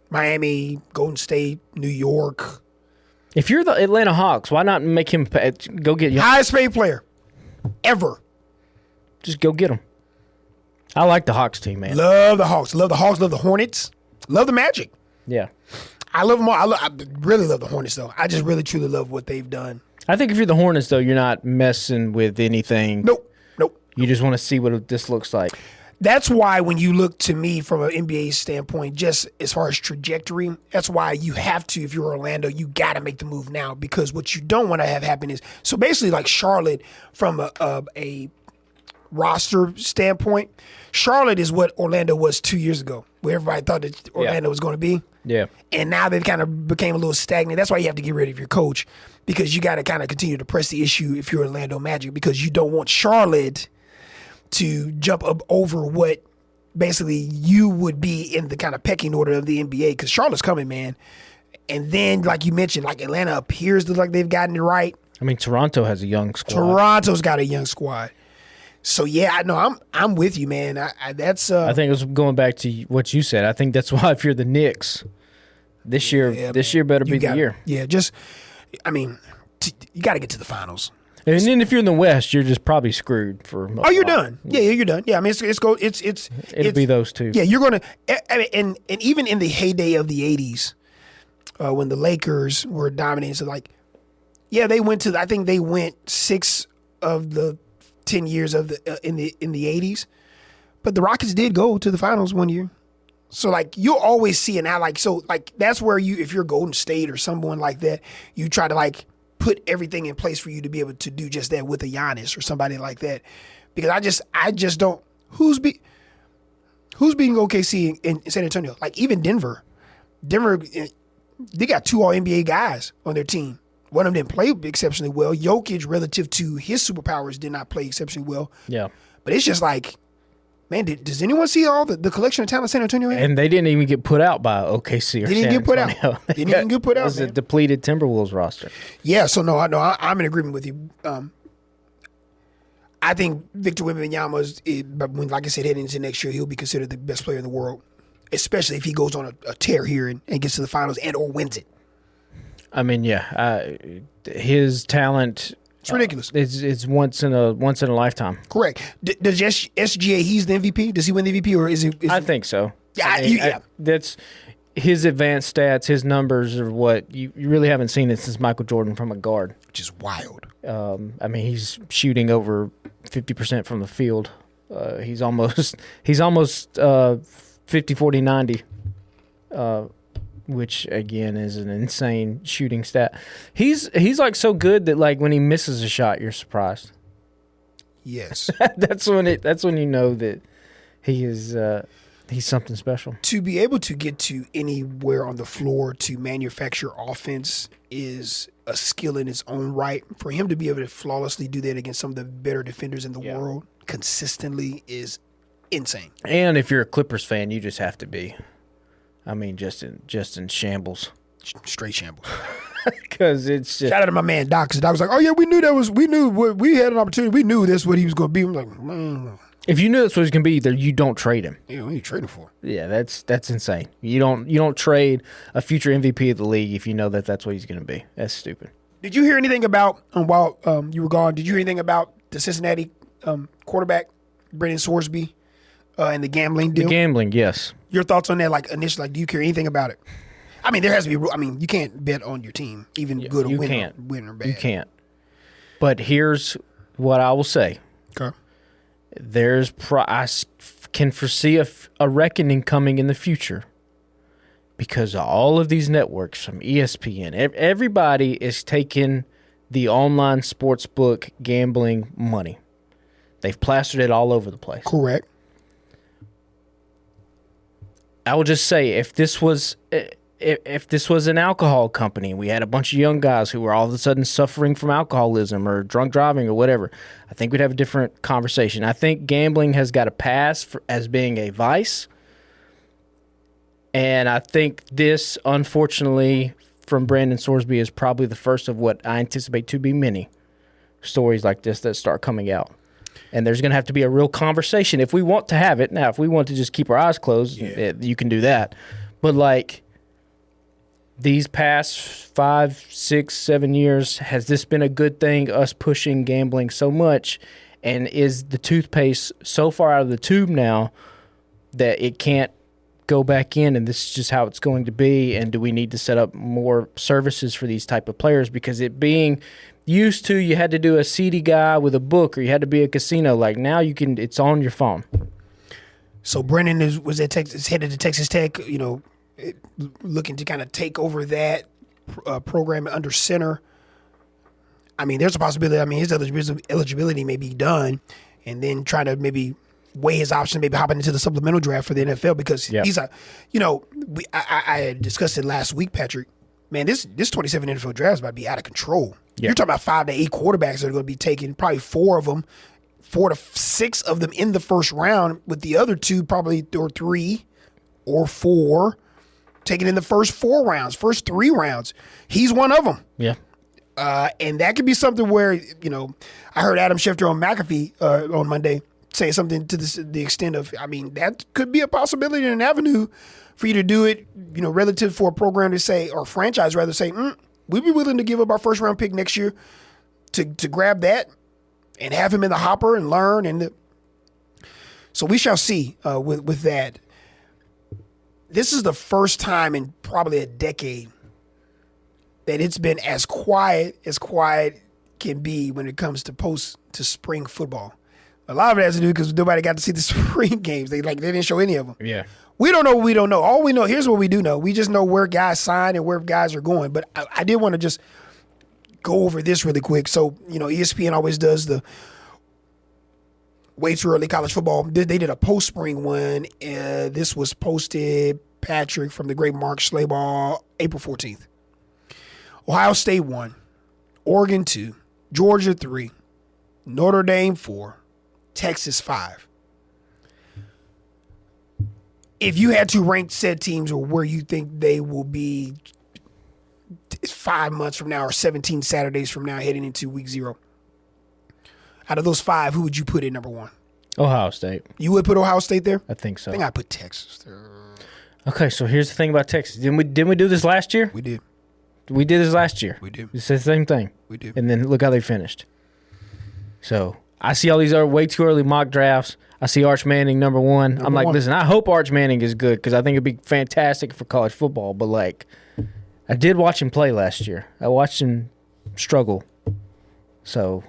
Miami, Golden State, New York. If you're the Atlanta Hawks, why not make him go get you? Highest paid player ever. Just go get him. I like the Hawks team, man. Love the Hawks. Love the Hornets. Love the Magic. Yeah. I love them all. I really love the Hornets, though. I just really, truly love what they've done. I think if you're the Hornets, though, you're not messing with anything. Nope. You just want to see what this looks like. That's why when you look to me from an NBA standpoint, just as far as trajectory, that's why you have to, if you're Orlando, you got to make the move now, because what you don't want to have happen is, so basically like Charlotte from a roster standpoint, Charlotte is what Orlando was 2 years ago, where everybody thought that Orlando was going to be. Yeah. And now they've kind of became a little stagnant. That's why you have to get rid of your coach, because you got to kind of continue to press the issue if you're Orlando Magic, because you don't want Charlotte to jump up over what basically you would be in the kind of pecking order of the NBA, because Charlotte's coming, man. And then, like you mentioned, like Atlanta appears to like they've gotten it right. I mean, Toronto has a young squad. Toronto's got a young squad. So yeah, I know I'm with you, man. I think it was going back to what you said. I think that's why if you're the Knicks, this year better be the year. Yeah, you got to get to the finals. And then if you're in the West, you're just probably screwed for. You're done. Yeah, you're done. Yeah, I mean, it'll be those two. Yeah, you're gonna. And even in the heyday of the '80s, when the Lakers were dominating, so like, yeah, they went to. I think they went 6 of the 10 years of the in the '80s, but the Rockets did go to the finals one year. So like you'll always see it now. Like so, like that's where if you're Golden State or someone like that, you try to like put everything in place for you to be able to do just that with a Giannis or somebody like that. Because I just don't. Who's beating OKC in San Antonio? Like even Denver, they got 2 All-NBA guys on their team. One of them didn't play exceptionally well. Jokic, relative to his superpowers, did not play exceptionally well. Yeah. But it's just like, man, does anyone see all the collection of talent San Antonio had? And they didn't even get put out by OKC or San Antonio. Didn't even get put out. It was a depleted Timberwolves roster. Yeah, so I'm in agreement with you. I think Victor Wembanyama, like I said, heading into next year, he'll be considered the best player in the world, especially if he goes on a tear here and gets to the finals and or wins it. I mean, yeah, his talent. It's ridiculous. It's once in a lifetime. Correct. Does SGA? He's the MVP. Does he win the MVP or is it? I think so. Yeah, that's his advanced stats. His numbers are what you really haven't seen it since Michael Jordan from a guard, which is wild. I mean, he's shooting over 50% from the field. He's almost 50, 40, 90. Which again is an insane shooting stat. He's like so good that like when he misses a shot, you're surprised. Yes, that's when you know that he is. He's something special. To be able to get to anywhere on the floor to manufacture offense is a skill in its own right. For him to be able to flawlessly do that against some of the better defenders in the world consistently is insane. And if you're a Clippers fan, you just have to be, just in shambles. Straight shambles. Because it's just... Shout out to my man Doc, because Doc was like, oh yeah, we had an opportunity. We knew this what he was going to be. I'm like, man. If you knew that's what he was going to be, then you don't trade him. Yeah, what are you trading for? Yeah, that's insane. You don't trade a future MVP of the league if you know that that's what he's going to be. That's stupid. Did you hear anything about, while you were gone, did you hear anything about the Cincinnati quarterback, Brendan Sorsby, and the gambling deal? The gambling, yes. Your thoughts on that, initially, do you care anything about it? There has to be, you can't bet on your team, even good or win or bad. You can't. But here's what I will say. Okay. I can foresee a reckoning coming in the future because all of these networks from ESPN, everybody is taking the online sportsbook gambling money. They've plastered it all over the place. Correct. I will just say, if this was an alcohol company, and we had a bunch of young guys who were all of a sudden suffering from alcoholism or drunk driving or whatever, I think we'd have a different conversation. I think gambling has got a pass as being a vice. And I think this, unfortunately, from Brandon Sorsby is probably the first of what I anticipate to be many stories like this that start coming out. And there's going to have to be a real conversation if we want to have it. Now, if we want to just keep our eyes closed, you can do that. But, these past 5, 6, 7 years, has this been a good thing, us pushing gambling so much? And is the toothpaste so far out of the tube now that it can't go back in, and this is just how it's going to be? And do we need to set up more services for these type of players? Because it being used to, you had to do a seedy guy with a book, or you had to be a casino. Now you can, it's on your phone. So Brennan was at Texas, headed to Texas Tech, looking to kind of take over that program under center. There's a possibility. His eligibility may be done, and then trying to maybe weigh his options, maybe hopping into the supplemental draft for the NFL because he's I had discussed it last week, Patrick. Man, this 27 NFL draft is about to be out of control. Yeah. You're talking about 5 to 8 quarterbacks that are going to be taken, probably 4 to 6 of them in the first round, with the other 2 probably, or 3 or 4 taken in the first 4 rounds, first 3 rounds. He's one of them. Yeah. And that could be something where, I heard Adam Schefter on McAfee on Monday say something to the extent of, that could be a possibility and an avenue for you to do it, relative for a program to say, or franchise rather say, we'd be willing to give up our first round pick next year to grab that and have him in the hopper and learn. So we shall see with that. This is the first time in probably a decade that it's been as quiet can be when it comes to spring football. A lot of it has to do because nobody got to see the spring games. They didn't show any of them. Yeah. We don't know what we don't know. All we know, here's what we do know. We just know where guys sign and where guys are going. But I did want to just go over this really quick. So, ESPN always does the way too early college football. They did a post-spring one. This was posted, Patrick, from the great Mark Schlabach, April 14th. Ohio State 1, Oregon 2, Georgia 3, Notre Dame 4, Texas 5. If you had to rank said teams or where you think they will be 5 months from now or 17 Saturdays from now heading into week 0, out of those 5, who would you put in number 1? Ohio State. You would put Ohio State there? I think so. I think I'd put Texas there. Okay, so here's the thing about Texas. Didn't we do this last year? We did. We did this last year. We did. It's the same thing. We did. And then look how they finished. So I see all these other way too early mock drafts. I see Arch Manning number 1. I'm like, listen, I hope Arch Manning is good because I think it'd be fantastic for college football. But I did watch him play last year. I watched him struggle. So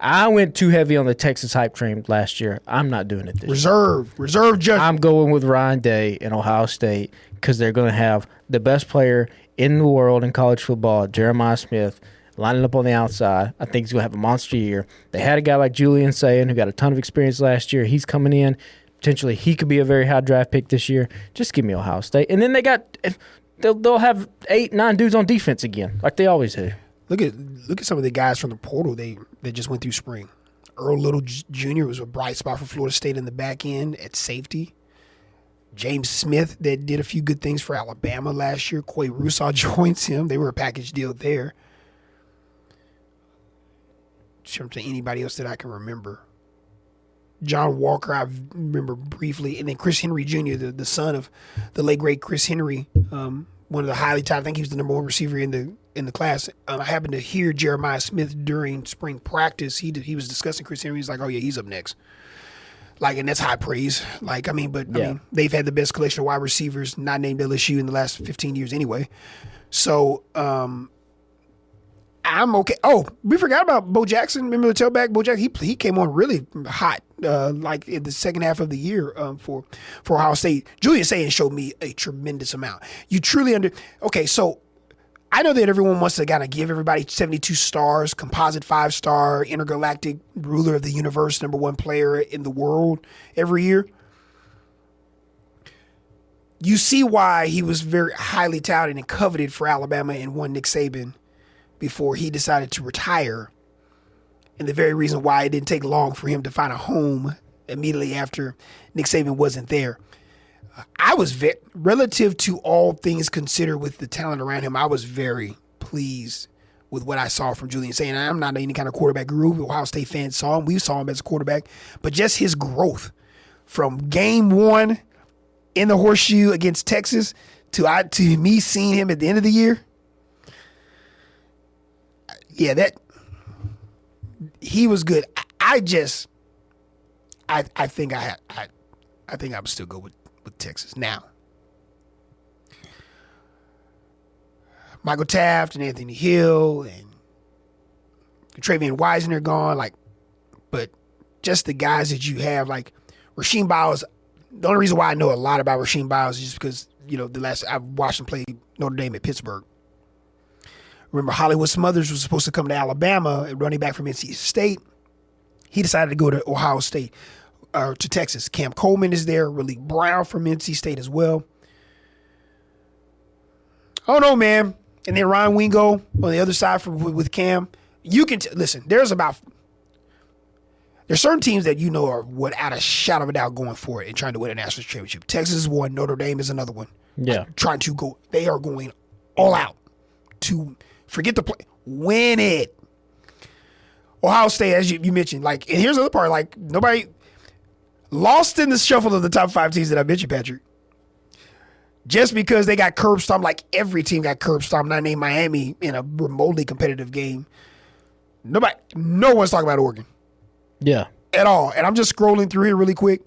I went too heavy on the Texas hype train last year. I'm not doing it this year. Reserve judgment. I'm going with Ryan Day and Ohio State because they're going to have the best player in the world in college football, Jeremiah Smith, lining up on the outside. I think he's going to have a monster year. They had a guy like Julian Sayin who got a ton of experience last year. He's coming in. potentially he could be a very high draft pick this year. Just give me Ohio State. And then they'll have 8-9 dudes on defense again, like they always do. Look at some of the guys from the portal they just went through spring. Earl Little Jr. was a bright spot for Florida State in the back end at safety. James Smith that did a few good things for Alabama last year. Quay Russaw joins him. They were a package deal there. To anybody else that I can remember. John Walker, I remember briefly. And then Chris Henry Jr., the son of the late, great Chris Henry, one of the highly touted, I think he was the number one receiver in the class. I happened to hear Jeremiah Smith during spring practice. He was discussing Chris Henry. He's like, oh, yeah, he's up next. Like, and that's high praise. Like, I mean, they've had the best collection of wide receivers not named LSU in the last 15 years anyway. So, I'm okay. Oh, we forgot about Bo Jackson. Remember the tailback? Bo Jackson, he came on really hot, like in the second half of the year for Ohio State. Julian Sayers showed me a tremendous amount. You truly okay, so I know that everyone wants to kind of give everybody 72 stars, composite 5-star, intergalactic ruler of the universe, #1 player in the world every year. You see why he was very highly touted and coveted for Alabama and won Nick Saban before he decided to retire. And the very reason why it didn't take long for him to find a home immediately after Nick Saban wasn't there. I was relative to all things considered with the talent around him, I was very pleased with what I saw from Julian Sayers. I'm not any kind of quarterback guru. Ohio State fans saw him. We saw him as a quarterback. But just his growth from game 1 in the horseshoe against Texas to me seeing him at the end of the year, yeah, that he was good. I think I would still go with Texas. Now, Michael Taft and Anthony Hill and Travian Wisner gone, but just the guys that you have, like Rasheem Biles. The only reason why I know a lot about Rasheem Biles is just because, I've watched him play Notre Dame at Pittsburgh. Remember, Hollywood Smothers was supposed to come to Alabama, running back from NC State. He decided to go to Ohio State, to Texas. Cam Coleman is there. Raleigh Brown from NC State as well. Oh, no, man. And then Ryan Wingo on the other side with Cam. You can listen, there's certain teams that are without a shadow of a doubt going for it and trying to win a national championship. Texas is one. Notre Dame is another one. Yeah. They are going all out to forget the play, win it. Ohio State, as you mentioned, and here's the other part, nobody lost in the shuffle of the top 5 teams that I mentioned, Patrick. Just because they got curb stomped, like every team got curb stomped, not named Miami in a remotely competitive game. No one's talking about Oregon. Yeah. At all. And I'm just scrolling through here really quick.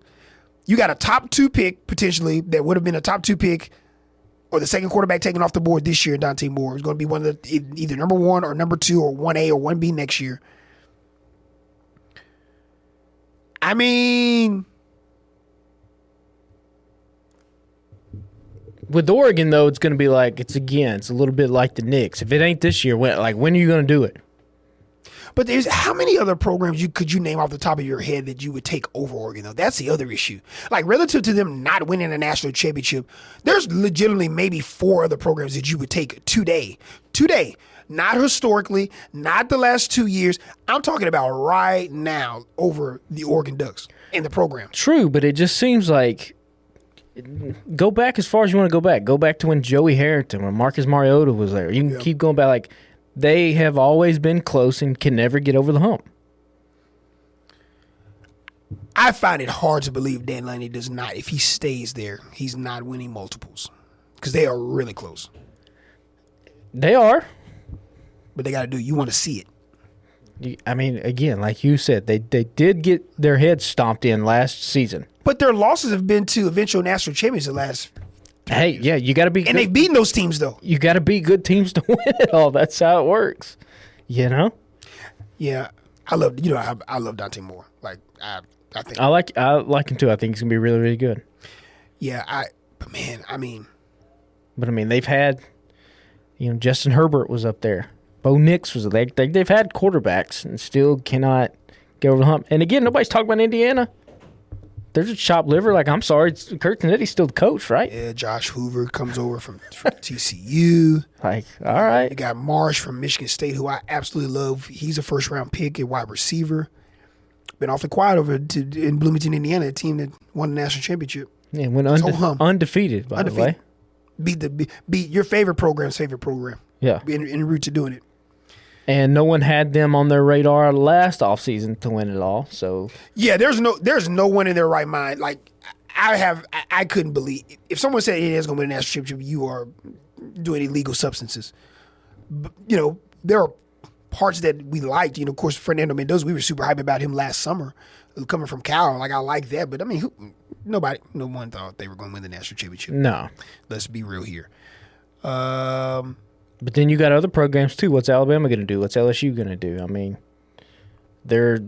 You got a top 2 pick, potentially, that would have been a top 2 pick, or the second quarterback taken off the board this year, Dante Moore. Is going to be one of the either #1 or #2 or 1A or 1B next year. I mean, with Oregon, though, it's going to be it's a little bit like the Knicks. If it ain't this year, when are you going to do it? But there's how many other programs could you name off the top of your head that you would take over Oregon, though? That's the other issue. Relative to them not winning a national championship, there's legitimately maybe 4 other programs that you would take today. Today. Not historically, not the last 2 years. I'm talking about right now over the Oregon Ducks in the program. True, but it just seems like go back as far as you want to go back. Go back to when Joey Harrington, when Marcus Mariota was there. You can keep going back. They have always been close and can never get over the hump. I find it hard to believe Dan Lanning does not, if he stays there, he's not winning multiples. Because they are really close. They are. But they got to do, you want to see it. I mean, again, like you said, they did get their heads stomped in last season. But their losses have been to eventual national champions the last years. Yeah, you got to be good. And they've beaten those teams, though. You got to be good teams to win it all. That's how it works. Yeah, I love Dante Moore. I think I like him too. I think he's gonna be really, really good. Yeah, But they've had, Justin Herbert was up there. Bo Nix was there. They've had quarterbacks and still cannot get over the hump. And again, nobody's talking about Indiana. there's a chopped liver. Like, I'm sorry, Kurt Tenetti's still the coach, right? Yeah, Josh Hoover comes over from TCU. Like, all right. You got Marsh from Michigan State, who I absolutely love. He's a first-round pick at wide receiver. Been awfully quiet over in Bloomington, Indiana, a team that won the national championship. Yeah, went undefeated, by the way. Beat your favorite program's favorite program. Yeah. En route to doing it. And no one had them on their radar last offseason to win it all. So yeah, there's no one in their right mind. Like I couldn't believe if someone said it's going to win a national championship, you are doing illegal substances. But, there are parts that we liked. Of course, Fernando Mendoza, we were super hyped about him last summer, coming from Cal. Like I like that, but I mean, no one thought they were going to win the national championship. No, let's be real here. But then you got other programs too. What's Alabama going to do? What's LSU going to do? I mean, they're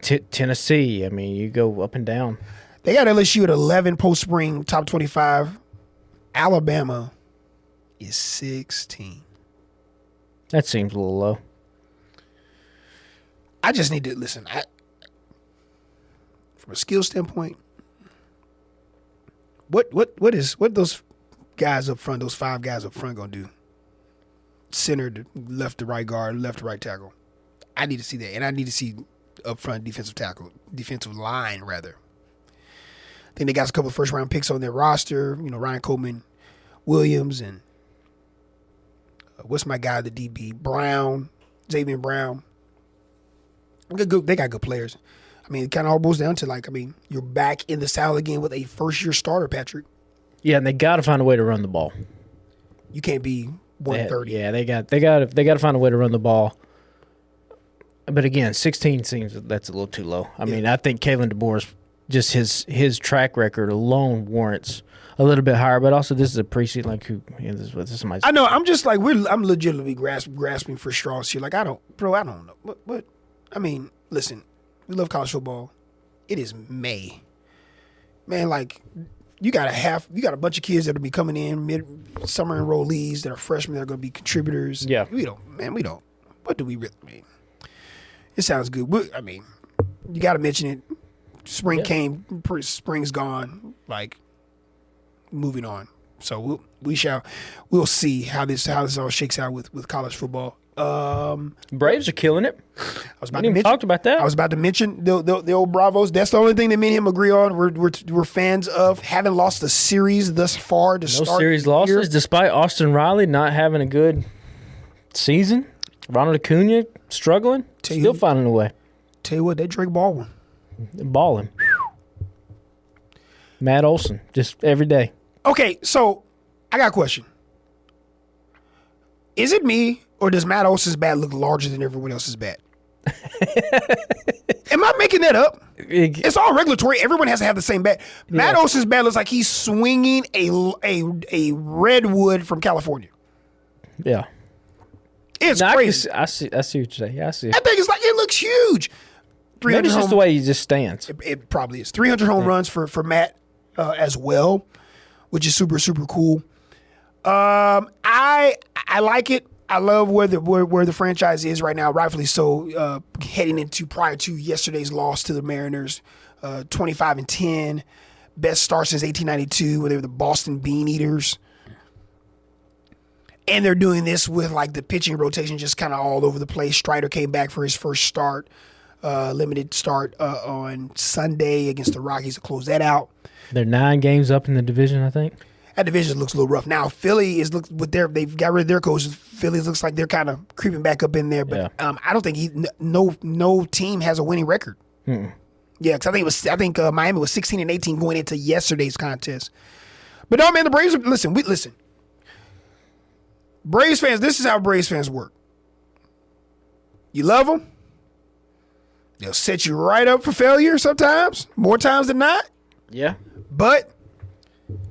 Tennessee. I mean, you go up and down. They got LSU at 11 post-spring top 25. Alabama is 16. That seems a little low. I just need to listen. From a skill standpoint, what those guys up front, those 5 guys up front, gonna do? Center to left to right guard, left to right tackle. I need to see that, and I need to see up front defensive line rather. I think they got a couple of first round picks on their roster. Ryan Coleman, Williams, and what's my guy, the DB Brown, Xavier Brown. They got good players. I mean, it kind of all boils down to you're back in the saddle again with a first year starter, Patrick. Yeah, and they got to find a way to run the ball. You can't be 130. Yeah, they got to find a way to run the ball. But again, 16 seems that's a little too low. I mean, I think Kalen DeBoer's just his track record alone warrants a little bit higher. But also, this is a preseason. This is somebody. I know. I'm just I'm legitimately grasping for straws here. I don't know. But I mean, listen, we love college football. It is May, man. You got a bunch of kids that will be coming in mid-summer enrollees that are freshmen that are going to be contributors. Yeah. We don't. What do we really mean? It sounds good. I mean, you got to mention it. Spring came. Spring's gone. Moving on. So we'll see how this all shakes out with college football. Braves are killing it. Talked about that. I was about to mention the old Bravos. That's the only thing that me and him agree on. We're fans of. Haven't lost a series thus far to start. No series losses, despite Austin Riley not having a good season. Ronald Acuna struggling, still finding a way. Tell you what, that Drake Baldwin. Balling. Matt Olson, just every day. Okay, so I got a question. Is it me, or does Matt Olson's bat look larger than everyone else's bat? Am I making that up? It's all regulatory. Everyone has to have the same bat. Yeah. Matt Olson's bat looks like he's swinging a redwood from California. Yeah. It's crazy. I see what you're saying. Yeah, I see it. I think it looks huge. Maybe it's just the way he just stands. It probably is. 300 home runs for Matt as well, which is super, super cool. I like it. I love where the franchise is right now, rightfully so. Heading into prior to yesterday's loss to the Mariners, 25-10, best start since 1892, where they were the Boston Bean Eaters. And they're doing this with the pitching rotation just kind of all over the place. Strider came back for his first start, limited start on Sunday against the Rockies to close that out. They're 9 games up in the division, I think. That division looks a little rough. Now, Philly they've got rid of their coach. Philly looks like they're kind of creeping back up in there, but I don't think no team has a winning record. Mm-mm. Yeah, because I think Miami was 16-18 going into yesterday's contest. But no, man, the Braves. Listen. Braves fans, this is how Braves fans work. You love them. They'll set you right up for failure sometimes, more times than not. Yeah. But,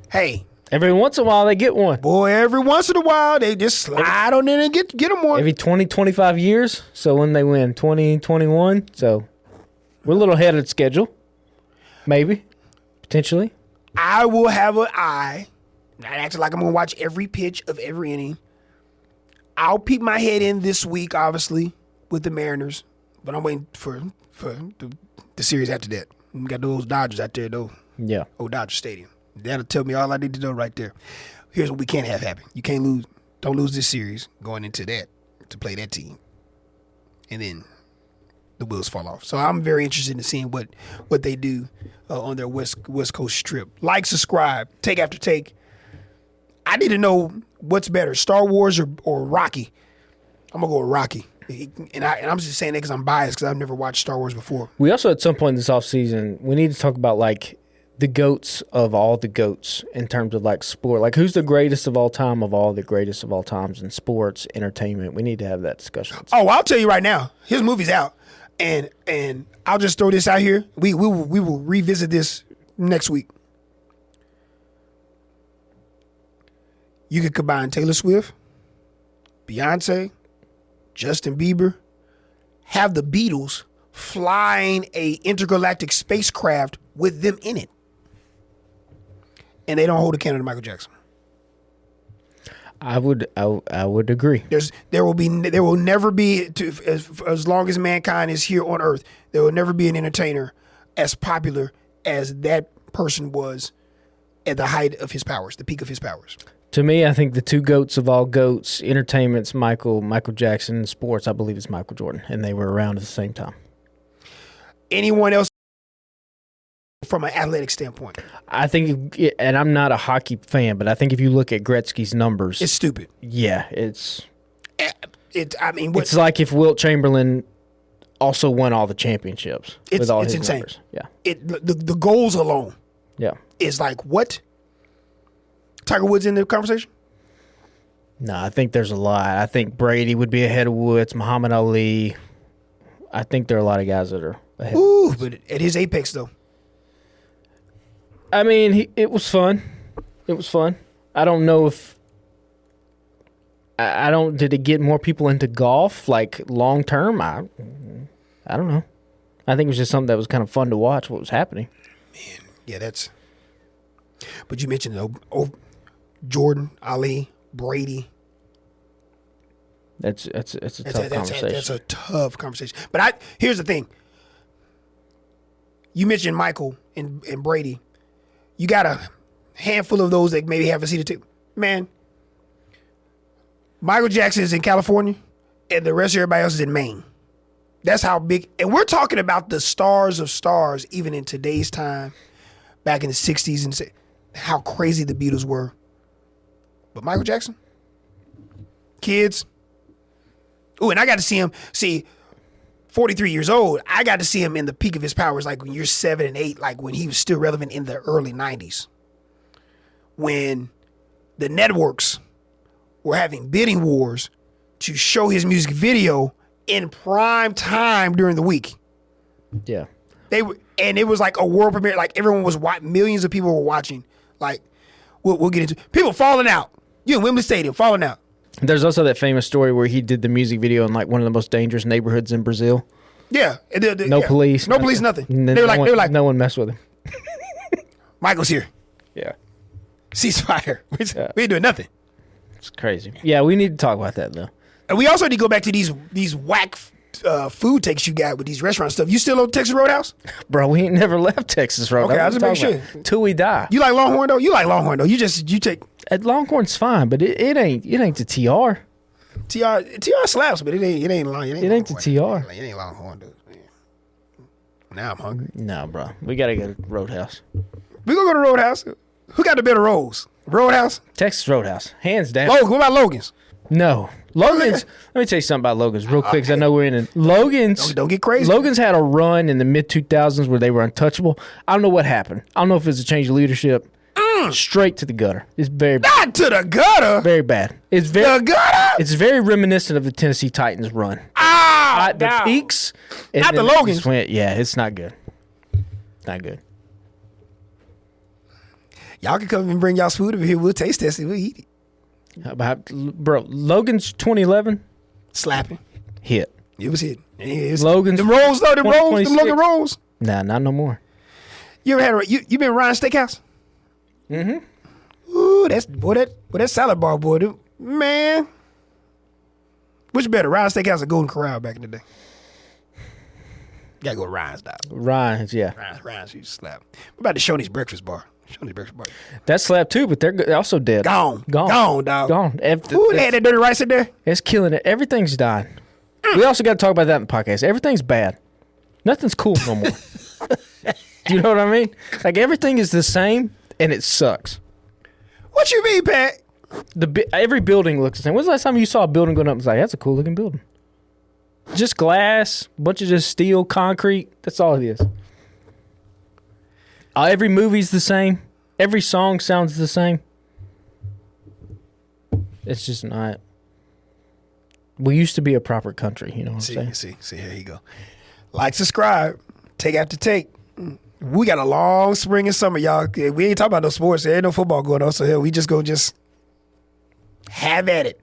hey. Every once in a while, they get one. Boy, every once in a while, they just slide on in and get them one. Every 20, 25 years. So when they win, 2021. So we're a little ahead of the schedule. Maybe. Potentially. I will have an eye. Not acting like I'm going to watch every pitch of every inning. I'll peek my head in this week, obviously, with the Mariners. But I'm waiting for the series after that. We got those Dodgers out there, though. Yeah. Old Dodger Stadium. That'll tell me all I need to know right there. Here's what we can't have happen. You can't lose. Don't lose this series going into that to play that team. And then the wheels fall off. So I'm very interested in seeing what they do on their West Coast trip. Like, subscribe, take after take. I need to know what's better, Star Wars or Rocky. I'm gonna go with Rocky, and I'm just saying that because I'm biased because I've never watched Star Wars before. We also, at some point this offseason, we need to talk about like the GOATs of all the GOATs in terms of like sport. Like, who's the greatest of all time of all the greatest of all times in sports, entertainment? We need to have that discussion. Oh, I'll tell you right now, his movie's out, and I'll just throw this out here. We will revisit this next week. You could combine Taylor Swift, Beyonce, Justin Bieber, have the Beatles flying a intergalactic spacecraft with them in it, and they don't hold a candle to Michael Jackson. I would agree. There will never be, as long as mankind is here on Earth, there will never be an entertainer as popular as that person was at the height of his powers, the peak of his powers. To me, I think the two GOATs of all GOATs, entertainment's Michael Jackson, sports, I believe it's Michael Jordan, and they were around at the same time. Anyone else from an athletic standpoint? I think, and I'm not a hockey fan, but I think if you look at Gretzky's numbers, It's stupid. yeah, it's It's like if Wilt Chamberlain also won all the championships with all his insane. numbers. Yeah, the goals alone yeah. is like, what? Tiger Woods in the conversation? No, I think there's a lot. I think Brady would be ahead of Woods, Muhammad Ali. I think there are a lot of guys that are ahead. Ooh, but at his apex though. I mean, it was fun. It was fun. I don't know if did it get more people into golf like long term? I don't know. I think it was just something that was kind of fun to watch what was happening. Man, yeah, that's. But you mentioned Jordan, Ali, Brady. It's a tough conversation. That's a tough conversation. But here's the thing. You mentioned Michael and Brady. You got a handful of those that maybe haven't seen it too. Man, Michael Jackson is in California, and the rest of everybody else is in Maine. That's how big. And we're talking about the stars of stars, even in today's time, back in the 60s, and how crazy the Beatles were. But Michael Jackson, kids. Ooh, and I got to see him. 43 years old, I got to see him in the peak of his powers, like when you're 7 and 8, like when he was still relevant in the early 90s. When the networks were having bidding wars to show his music video in prime time during the week. Yeah. And it was like a world premiere. Like everyone was millions of people were watching. Like we'll get into people falling out. You in Wembley Stadium falling out. There's also that famous story where he did the music video in like one of the most dangerous neighborhoods in Brazil. Yeah. No police. No police, nothing. They were like, no one messed with him. Michael's here. Yeah. Ceasefire. We ain't doing nothing. It's crazy. Yeah, we need to talk about that though. And we also need to go back to these whack food takes you got with these restaurant stuff. You still on Texas Roadhouse? Bro, we ain't never left Texas Roadhouse. Okay, I just make sure. Till we die. You like Longhorn though? You like Longhorn though? You take At Longhorn's fine, but it ain't the TR. TR slaps, but it ain't Longhorn. It ain't the TR. It ain't Longhorn, dude. Now I'm hungry. No, bro. We gotta go to Roadhouse. We gonna go to Roadhouse. Who got the better rolls? Roadhouse? Texas Roadhouse. Hands down. Logan, what about Logan's? No. Logan's, let me tell you something about Logan's real quick, because I know we're in it. Logan's. Don't get crazy. Logan's had a run in the mid-2000s where they were untouchable. I don't know what happened. I don't know if it's a change of leadership. Straight to the gutter. It's very bad. Not to the gutter. Very bad. The gutter? It's very reminiscent of the Tennessee Titans run. The peaks. Not the Logan's. Yeah, it's not good. Not good. Y'all can come and bring y'all's food over here. We'll taste test it. We'll eat it. How about, bro, Logan's 2011 Slapping. hit. It was hit. Logan's them rolls though. Them Logan rolls. Nah, not no more. You ever had you been Ryan Steakhouse? Mm-hmm. Ooh, that salad bar, boy. Dude. Man. Which better, Ryan Steakhouse or Golden Corral back in the day? Gotta go to Ryan's, dog. Ryan's, yeah. Ryan's used to slap. What about the Shoney's Breakfast Bar? Shoney's Breakfast Bar. That slapped too, but they're also dead. Gone, dog. Gone. Who had that dirty rice in there? It's killing it. Everything's dying. We also got to talk about that in the podcast. Everything's bad. Nothing's cool no more. Do you know what I mean? Like, everything is the same, and it sucks. What you mean, Pat? Every building looks the same. When's the last time you saw a building going up and was like, that's a cool looking building? Just glass, bunch of just steel, concrete. That's all it is. Every movie's the same. Every song sounds the same. It's just not. We used to be a proper country, you know what I'm saying? See, here you go. Like, subscribe, take after take. We got a long spring and summer, y'all. We ain't talking about no sports. There ain't no football going on, so here we just go have at it.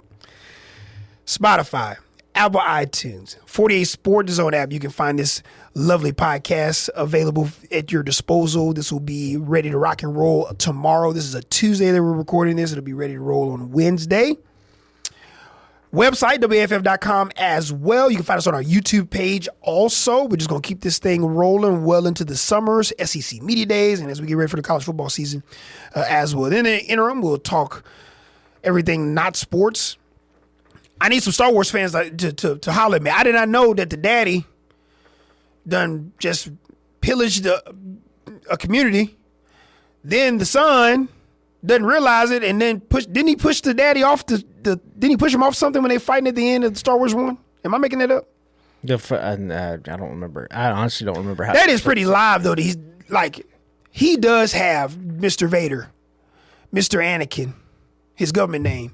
Spotify, Apple iTunes, 48 Sports Zone app. You can find this lovely podcast available at your disposal. This will be ready to rock and roll tomorrow. This is a Tuesday that we're recording this. It'll be ready to roll on Wednesday. Website, WAFF.com as well. You can find us on our YouTube page also. We're just going to keep this thing rolling well into the summers, SEC Media Days, and as we get ready for the college football season as well. In the interim, we'll talk everything not sports. I need some Star Wars fans to holler at me. I did not know that the daddy done just pillaged a community. Then the son doesn't realize it, and then didn't he push the daddy off didn't he push him off something when they fighting at the end of Star Wars 1? Am I making that up? I don't remember. I honestly don't remember how. That is pretty live, though. That he's like, he does have Mr. Vader, Mr. Anakin, his government name.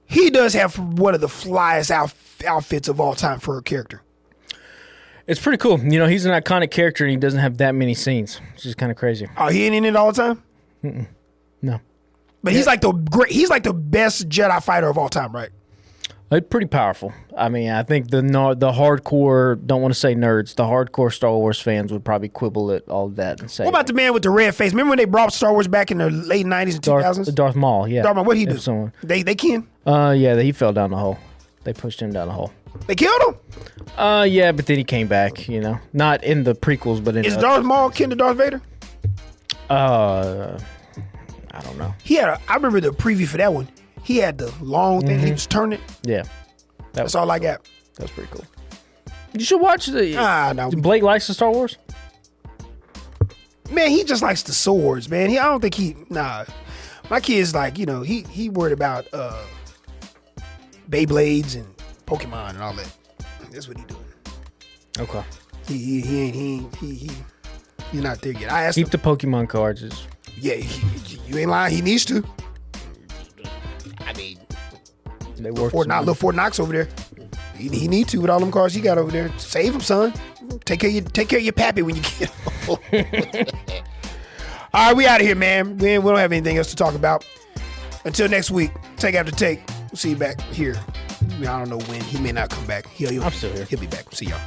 He does have one of the flyest outfits of all time for a character. It's pretty cool. You know, he's an iconic character, and he doesn't have that many scenes, which is kind of crazy. Oh, he ain't in it all the time? No. But he's like the best Jedi fighter of all time, right? Pretty powerful. I mean, I think the hardcore, don't want to say nerds, the hardcore Star Wars fans would probably quibble at all of that and say. What about the man with the red face? Remember when they brought Star Wars back in the late 90s and 2000s? Darth Maul, yeah. Darth Maul, what'd he do? They kin? Yeah, he fell down the hole. They pushed him down the hole. They killed him? Yeah, but then he came back, you know. Not in the prequels, but in Is Darth Maul kin to Darth Vader? I don't know. I remember the preview for that one. He had the long thing. He was turning. Yeah. That's all I got. That's pretty cool. You should watch the. No. Blake likes the Star Wars? Man, he just likes the swords, man. I don't think my kid's like, you know, he worried about Beyblades and Pokemon and all that. That's what he doing. Okay. He's not there yet. I asked Keep him. the Pokemon cards. Yeah, you ain't lying. He needs to. I mean, They work. little Fort Knox over there. He need to with all them cars he got over there. Save him, son. Take care of your pappy when you get home. All right, we out of here, man. We don't have anything else to talk about. Until next week, take after take. We'll see you back here. I don't know when. He may not come back. I'm still here. He'll be back. See y'all.